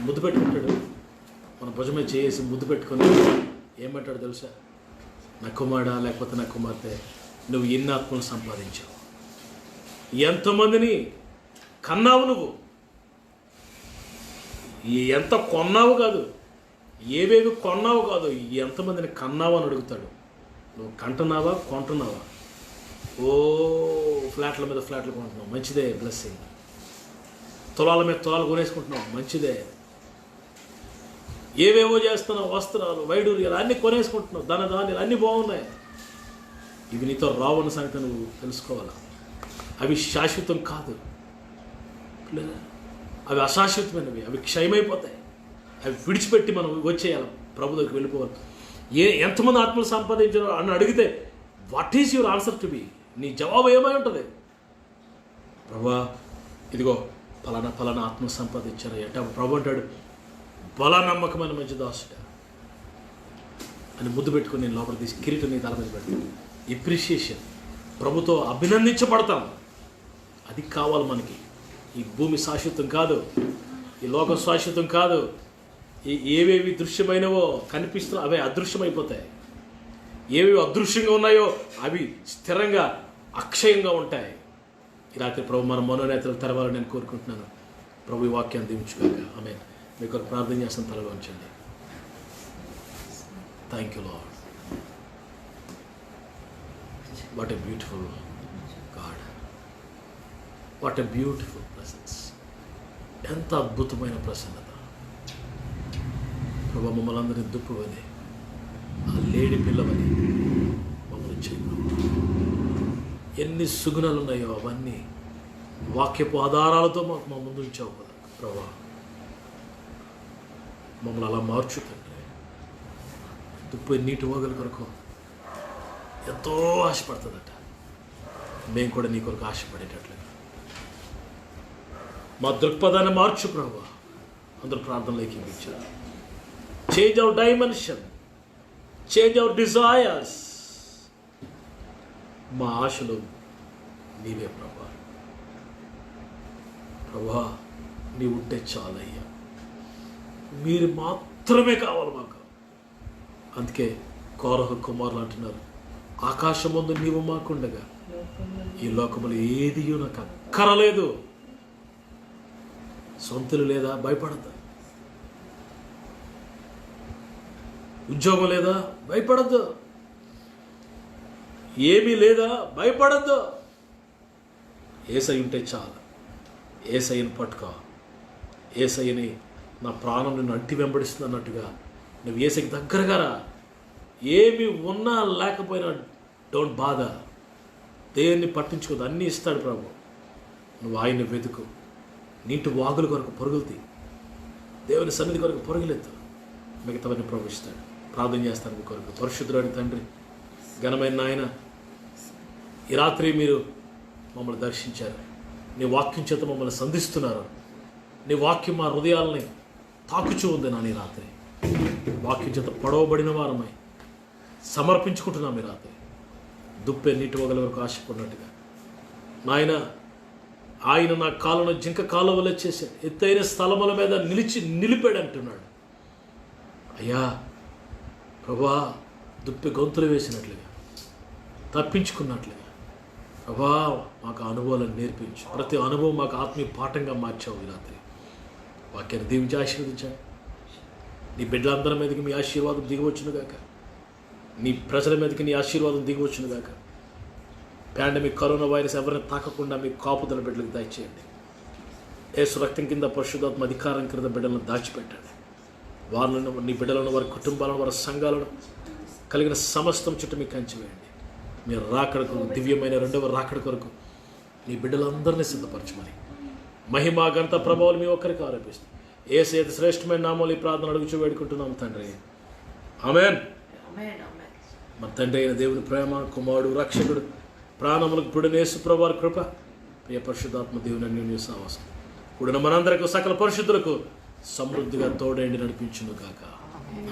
Speaker 2: ముద్దు పెట్టుకుంటాడు, మన భుజమే చేసి ముద్దు పెట్టుకొని ఏమంటాడు తెలుసా? నా కుమారుడా లేకపోతే నా కుమార్తె, నువ్వు ఎన్ని ఆత్మలు సంపాదించావు, ఎంతమందిని కన్నావు, నువ్వు ఎంత కొన్నావు కాదు, ఏవేవి కొన్నావు కాదు, ఎంతమందిని కన్నావు అని అడుగుతాడు. నువ్వు కంటున్నావా, కొంటున్నావా? ఓ ఫ్లాట్ల మీద ఫ్లాట్లు కొంటున్నావు, మంచిదే, బ్లెస్సింగ్. తులాల మీద తులాలు కొనేసుకుంటున్నావు, మంచిదే. ఏవేవో చేస్తున్నావు, వస్త్రాలు, వైడూర్యాలు అన్నీ కొనేసుకుంటున్నావు, ధనధాన్యాలు అన్నీ బాగున్నాయి. ఇవి నీతో రావన్న సంగతి నువ్వు తెలుసుకోవాలా. అవి శాశ్వతం కాదు, అవి అశాశ్వతమైనవి, అవి క్షయమైపోతాయి. అవి విడిచిపెట్టి మనం వచ్చేయాలి, ప్రభు దగ్గరికి వెళ్ళిపోవాలి. ఎంతమంది ఆత్మలు సంపాదించారో అని అడిగితే what is your answer to be? నీ జవాబు ఏమై ఉంటుంది?
Speaker 1: ప్రభా ఇదిగో ఫలానా ఫలానా ఆత్మ సంపాదించారు అంటే ప్రభు అంటాడు, బలా నమ్మకమైన మంచి దాసుడా అని ముద్దు పెట్టుకుని నేను లోపల తీసి కిరీటం నీ తల మీద పెడతాను. ఎప్రిషియేషన్, ప్రభుతో అభినందించబడతాం. అది కావాలి మనకి. ఈ భూమి శాశ్వతం కాదు, ఈ లోకం శాశ్వతం కాదు. ఏవేవి దృశ్యమైనవో కనిపిస్తున్నా అవి అదృశ్యమైపోతాయి. ఏవేవి అదృశ్యంగా ఉన్నాయో అవి స్థిరంగా అక్షయంగా ఉంటాయి. ఈ రాత్రి ప్రభు మన మనోనేతలు తెరవాలని నేను కోరుకుంటున్నాను. ప్రభు ఈ వాక్యాన్ని దీవించుగాక. ఆమె మీకు ఒక ప్రార్థన చేస్తాను, తలలో ఉంచండి. Thank you lord. What a beautiful God, what a beautiful presence. ఎంత అద్భుతమైన ప్రసన్నత. ప్రభు మమ్మల్ని అందరినీ దుప్పువని, ఆ లేడి పిల్లవని మమ్మల్ని చేయు. ఎన్ని సుగుణాలు ఉన్నాయో అవన్నీ వాక్యపు ఆధారాలతో మాకు మా ముందు ఉంచావు కదా ప్రభా. మమ్మల్ని అలా మార్చుతండి. దుప్పు నీటి ఓగల కొరకు ఎంతో ఆశపడుతుందట. మేము కూడా నీ కొరకు ఆశపడేటట్లుగా మా దృక్పథాన్ని మార్చు ప్రభా. అందరూ ప్రార్థనలోకి ఇచ్చారు. Change our dimension, change our desires. మా ఆశలు నీవే ప్రభా. ప్రభా నీ ఉంటే చాలయ్యా, మీరు మాత్రమే కావాలి మాకు. అందుకే కోరహ కుమారులు అంటున్నారు, ఆకాశం ముందు నీవు మాకుండగా ఈ లోకములు ఏది నాకు అక్కరలేదు. సొంతలు లేదా భయపడద్దు, ఉద్యోగం లేదా భయపడద్దు, ఏమీ లేదా భయపడద్దు. ఏసై ఉంటే చాలు. ఏసైని పట్టుకో. ఏసైని నా ప్రాణం నిన్ను అంటి వెంబడిస్తుంది అన్నట్టుగా నువ్వు ఏసైకి దగ్గరగా రా. ఏమి ఉన్నా లేకపోయినా డోంట్ బాధ. దేన్ని పట్టించుకోదు, అన్నీ ఇస్తాడు ప్రభు. నువ్వు ఆయన్ని వెతుకు. నీటి వాగుల కొరకు పరుగులుతీ, దేవుని సన్నిధి కొరకు పరుగులెత్తు. మిగతావన్నీ ప్రభు ఇస్తాడు. ప్రార్థన చేస్తాను మీ కొరకు. పరిశుద్ధుడైన తండ్రి, ఘనమైన నాయన, ఈ రాత్రి మీరు మమ్మల్ని దర్శించారు. నీ వాక్యం చేత మమ్మల్ని సంధిస్తున్నారు. నీ వాక్యం మా హృదయాలని తాకుచూ ఉంది. నా నీ రాత్రి వాక్యం చేత పొడవబడిన వారమై సమర్పించుకుంటున్నాం. ఈ రాత్రి దుప్పే నీటి వగల వరకు ఆశపడినట్టుగా నాయన, ఆయన నా కాళ్ళను జింక కాళ్ళ వల్ల చేశాడు, ఎత్తైన స్థలముల మీద నిలిపాడు అంటున్నాడు. అయ్యా ప్రభా, దుప్పి గొంతులు వేసినట్లుగా, తప్పించుకున్నట్లుగా ప్రభా మాకు అనుభవాలను నేర్పించు. ప్రతి అనుభవం మాకు ఆత్మీయ పాఠంగా మార్చావు. ఈ రాత్రి వాక్యాన్ని దీవించి ఆశీర్వదించావు. నీ బిడ్డలందరి మీదకి మీ ఆశీర్వాదం దిగవచ్చును గాక. నీ ప్రజల మీదకి నీ ఆశీర్వాదం దిగవచ్చును గాక. పాండమిక్ కరోనా వైరస్ ఎవరిని తాకకుండా మీ కాపుదల బిడ్డలకు దయచేయండి. యేసు రక్తం కింద పరిశుద్ధాత్మ అధికారం కింద బిడ్డలను దాచిపెట్టండి. వారిని, నీ బిడ్డలను, వారి కుటుంబాలను, వారి సంఘాలను కలిగిన సమస్తం చుట్టూ మీకు కంచి వేయండి. మీరు రాకడ కొరకు, దివ్యమైన రెండవ రాకడ కొరకు నీ బిడ్డలందరినీ సిద్ధపరచమని మహిమా ఘనత ప్రభావాలు మీ ఒక్కరికి ఆరోపిస్తాం. యేసు శ్రేష్టమైన నామాలు ఈ ప్రార్థన అడుగుచూ వేడుకుంటున్నాం తండ్రి. ఆమేన్. మన తండ్రి అయిన దేవుని ప్రేమ, కుమారుడు, రక్షకుడు, ప్రాణములకు పుడిన యేసు ప్రభువారి కృప, ప్రియ పరిశుద్ధాత్మ దేవుని అన్యోన్య సహవాసం కూడిన మనందరికీ సకల పరిశుద్ధులకు సమృద్ధిగా తోడైండి నడిపించును గాక.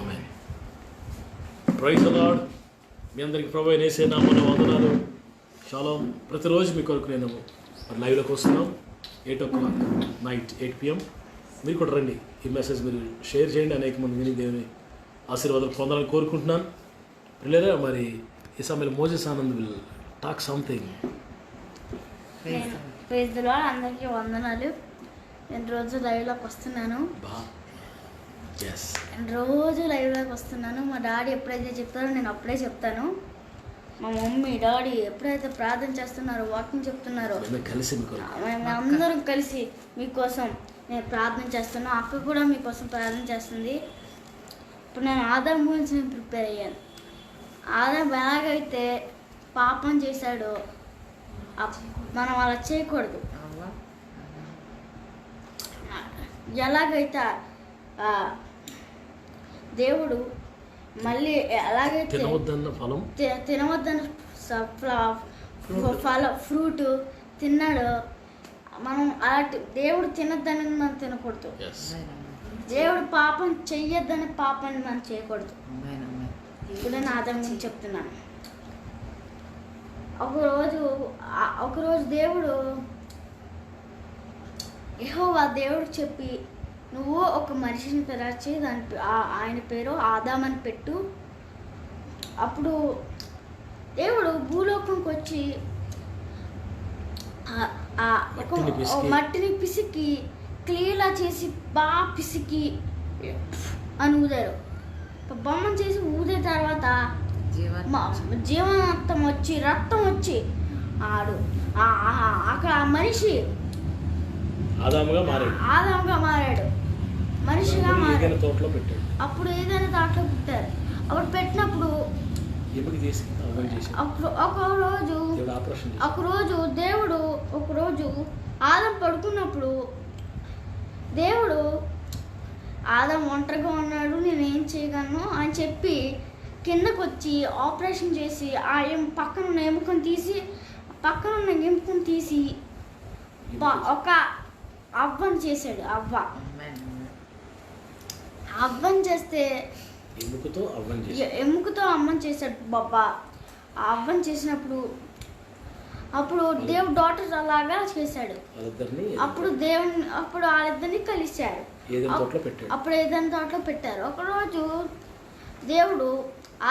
Speaker 1: ఆమేన్. Praise the Lord. మీ అందరికీ ప్రభు అయిన యేసే నామమున వందనాలు. షాలోమ్. ప్రతిరోజు మీ కొరకు నేను లైవ్లోకి వస్తున్నాం. 8 o'clock నైట్ 8 PM. మీరు కూడా రండి. ఈ మెసేజ్ మీరు షేర్ చేయండి. అనేక మంది విని దేవుని ఆశీర్వాదాలు పొందాలని కోరుకుంటున్నాను. పిల్లరా, మరి ఈ సమయంలో Moses Anand will talk something.
Speaker 4: Praise the Lord. అందరికీ వందనాలు. నేను రోజు లైవ్లోకి వస్తున్నాను. రోజు లైవ్లోకి వస్తున్నాను. మా డాడీ ఎప్పుడైతే చెప్తారో నేను అప్పుడే చెప్తాను. మా మమ్మీ, డాడీ ఎప్పుడైతే ప్రార్థన చేస్తున్నారో, వాకింగ్ చెప్తున్నారో, మేము అందరం కలిసి మీకోసం నేను ప్రార్థన చేస్తున్నాను. అక్క కూడా మీకోసం ప్రార్థన చేస్తుంది. ఇప్పుడు నేను ఆదాం గురించి నేను ప్రిపేర్ అయ్యాను. ఆదాం ఎలాగైతే పాపం చేశాడో మనం అలా చేయకూడదు. ఎలాగైతే దేవుడు మళ్ళీ ఎలాగైతే తినవద్దన్న ఫ్రూట్ తిన్నాడో, మనం అలాంటి దేవుడు తినద్దని మనం తినకూడదు, దేవుడు పాపం చెయ్యొద్దని పాపాన్ని మనం చేయకూడదు. ఇప్పుడు నేను ఆదాం గురించి చెప్తున్నాను. ఒకరోజు దేవుడు యెహోవా దేవుడు చెప్పి, నువ్వు ఒక మనిషిని తయారు ఆయన పేరు ఆదాం అని పెట్టు. అప్పుడు దేవుడు భూలోకంకి వచ్చి మట్టిని పిసికి క్లీలా చేసి బాగా పిసికి అని ఊదారు. బొమ్మ చేసి ఊదే తర్వాత జీవనత్వం వచ్చి రక్తం వచ్చి అక్కడ మనిషి
Speaker 2: ఆదాముగా
Speaker 4: మారాడు, మనిషిగా మారాడు. అప్పుడు ఏదైనా తోటలో పెట్టారు. అప్పుడు పెట్టినప్పుడు అప్పుడు ఒకరోజు ఆదాం పడుకున్నప్పుడు దేవుడు ఆదాం ఒంటరిగా ఉన్నాడు, నేనేం చేయగలను అని చెప్పి కిందకు వచ్చి ఆపరేషన్ చేసి పక్కనున్న ఎముకను తీసి ఒక అవ్వని చేశాడు. అవ్వని చేస్తే ఎముకతో అమ్మని చేశాడు బాబా. ఆ అవ్వని చేసినప్పుడు అప్పుడు దేవుడు డాటర్ అలాగా చేశాడు. అప్పుడు వాళ్ళిద్దరిని కలిశాడు. అప్పుడు ఏదైనా తోటలో పెట్టారు. ఒకరోజు దేవుడు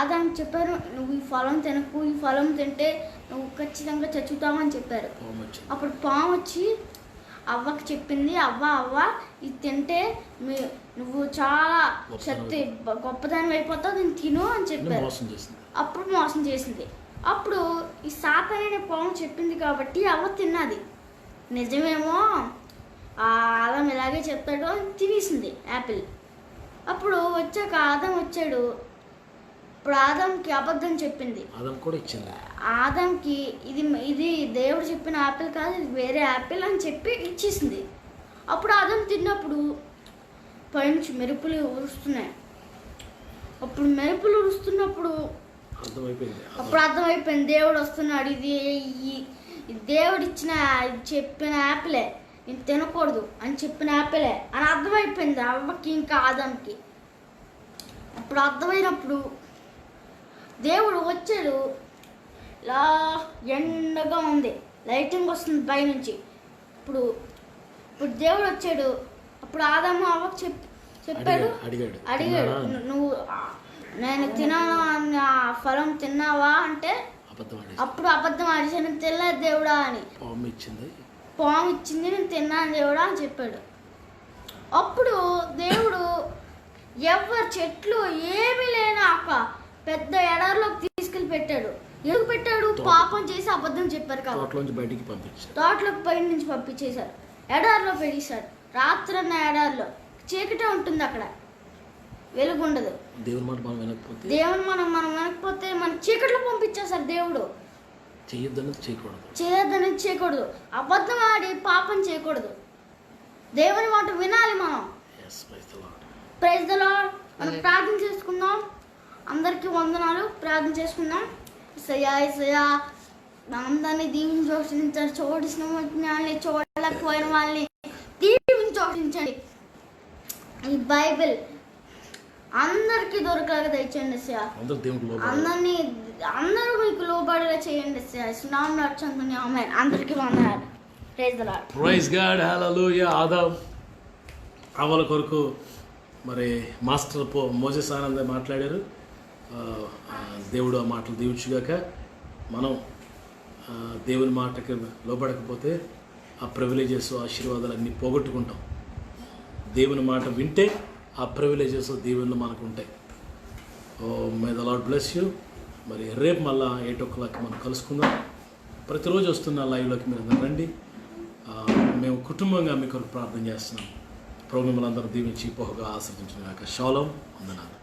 Speaker 4: ఆదాం చెప్పారు, నువ్వు ఈ ఫలం తినకు, ఈ ఫలం తింటే నువ్వు ఖచ్చితంగా చచ్చుతావని చెప్పారు. అప్పుడు పాము వచ్చి అవ్వకి చెప్పింది, అవ్వ ఇది తింటే నువ్వు చాలా శక్తి గొప్పదాని అయిపోతావు, నేను తిను అని చెప్పారు. అప్పుడు మోసం చేసింది. అప్పుడు ఈ సాతానే పాము చెప్పింది కాబట్టి అవ్వ తిన్నది. నిజమేమో ఆదాం ఇలాగే చెప్తాడు అని తినేసింది యాపిల్. అప్పుడు వచ్చాక ఆదాం వచ్చాడు. ఇప్పుడు ఆదాంకి అబద్ధం చెప్పింది. ఆదాంకి ఇది దేవుడు చెప్పిన యాపిల్ కాదు, ఇది వేరే యాపిల్ అని చెప్పి ఇచ్చేసింది. అప్పుడు ఆదాం తిన్నప్పుడు పైనుంచి మెరుపులు ఉరుస్తున్నాయి. అప్పుడు మెరుపులు ఉరుస్తున్నప్పుడు అప్పుడు అర్థమైపోయింది దేవుడు వస్తున్నాడు, ఇది దేవుడు చెప్పిన యాపిలే, నేను తినకూడదు అని చెప్పిన యాపిలే అని అర్థమైపోయింది అవ్వకి ఇంకా ఆదాంకి. అప్పుడు అర్థమైనప్పుడు దేవుడు వచ్చాడు. ఇలా ఎండగా ఉంది, లైటింగ్ వస్తుంది పైనుంచి. ఇప్పుడు దేవుడు వచ్చాడు. అప్పుడు ఆదాము అవ్వకు చెప్పాడు, అడిగాడు నువ్వు నేను తిన్నాను ఆ ఫలం తిన్నావా అంటే అప్పుడు అబద్ధం ఆడిచాను, తినలేదు దేవుడా అని. పాము ఇచ్చింది, నేను తిన్నాను దేవుడా అని చెప్పాడు. అప్పుడు దేవుడు ఎవరి చెట్లు ఏమీ లేని ఒక పెద్ద ఎడారిలోకి తీసుకెళ్ళి పెట్టాడు. ఎందుకు పెట్టాడు? పాపం చేసి అబద్ధం చెప్పారు కాబట్టి తోటలోకి బయట నుంచి పంపించేశారు. ఎడారిలో పెట్టేశాడు. రాత్రి అన్న ఎడారిలో చీకటే ఉంటుంది, అక్కడ వెలుగు ఉండదు. దేవుని మనం వినకపోతే మన చీకట్లో పంపించేశారు. దేవుడు చేయొద్దనేది చేయకూడదు, అబద్ధం ఆడి పాపం చేయకూడదు, దేవుని మాట వినాలి మనం. Praise the Lord. మనం ప్రార్థన చేసుకుందాం. అందరికీ వందనాలు. ప్రార్థన చేసుకుందాం. ఇసయా అందరినీ దీవించండి, చూసిన వాళ్ళని చూడలేకపోయిన వాళ్ళని దీవించండి. ఈ బైబిల్ అందరికీ దొరకలాగా దయచేయండి అసయా. అందరూ మీకు లోబడేలా చేయండి అసయా. నామములో అర్చండి. ఆమేన్. అందరికీ వందనాలు. Praise the Lord.
Speaker 1: Praise God. Hallelujah. Adam అవ్వల కొరకు మరి మాస్టర్ మోసెస్ ఆనంద్ మాట్లాడారు. దేవుడు ఆ మాటలు దీవించుగాక. మనం దేవుని మాటకి లోబడకపోతే ఆ ప్రివిలేజెస్ ఆశీర్వాదాలు అన్నీ పోగొట్టుకుంటాం. దేవుని మాట వింటే ఆ ప్రివిలేజెస్ దీవెనలు మనకు ఉంటాయి. May the lord bless you. మరి రేపు మళ్ళీ 8 o'clock మనం కలుసుకుందాం. ప్రతిరోజు వస్తున్న లైవ్లోకి మీరు అందరూ రండి. మేము కుటుంబంగా మీ కొరకు ప్రార్థన చేస్తున్నాం. ప్రభు మిమ్మల్ని అందరూ దీవించి బహుగా ఆశీర్వదించుగాక. షాలోమ్. వందనాలు.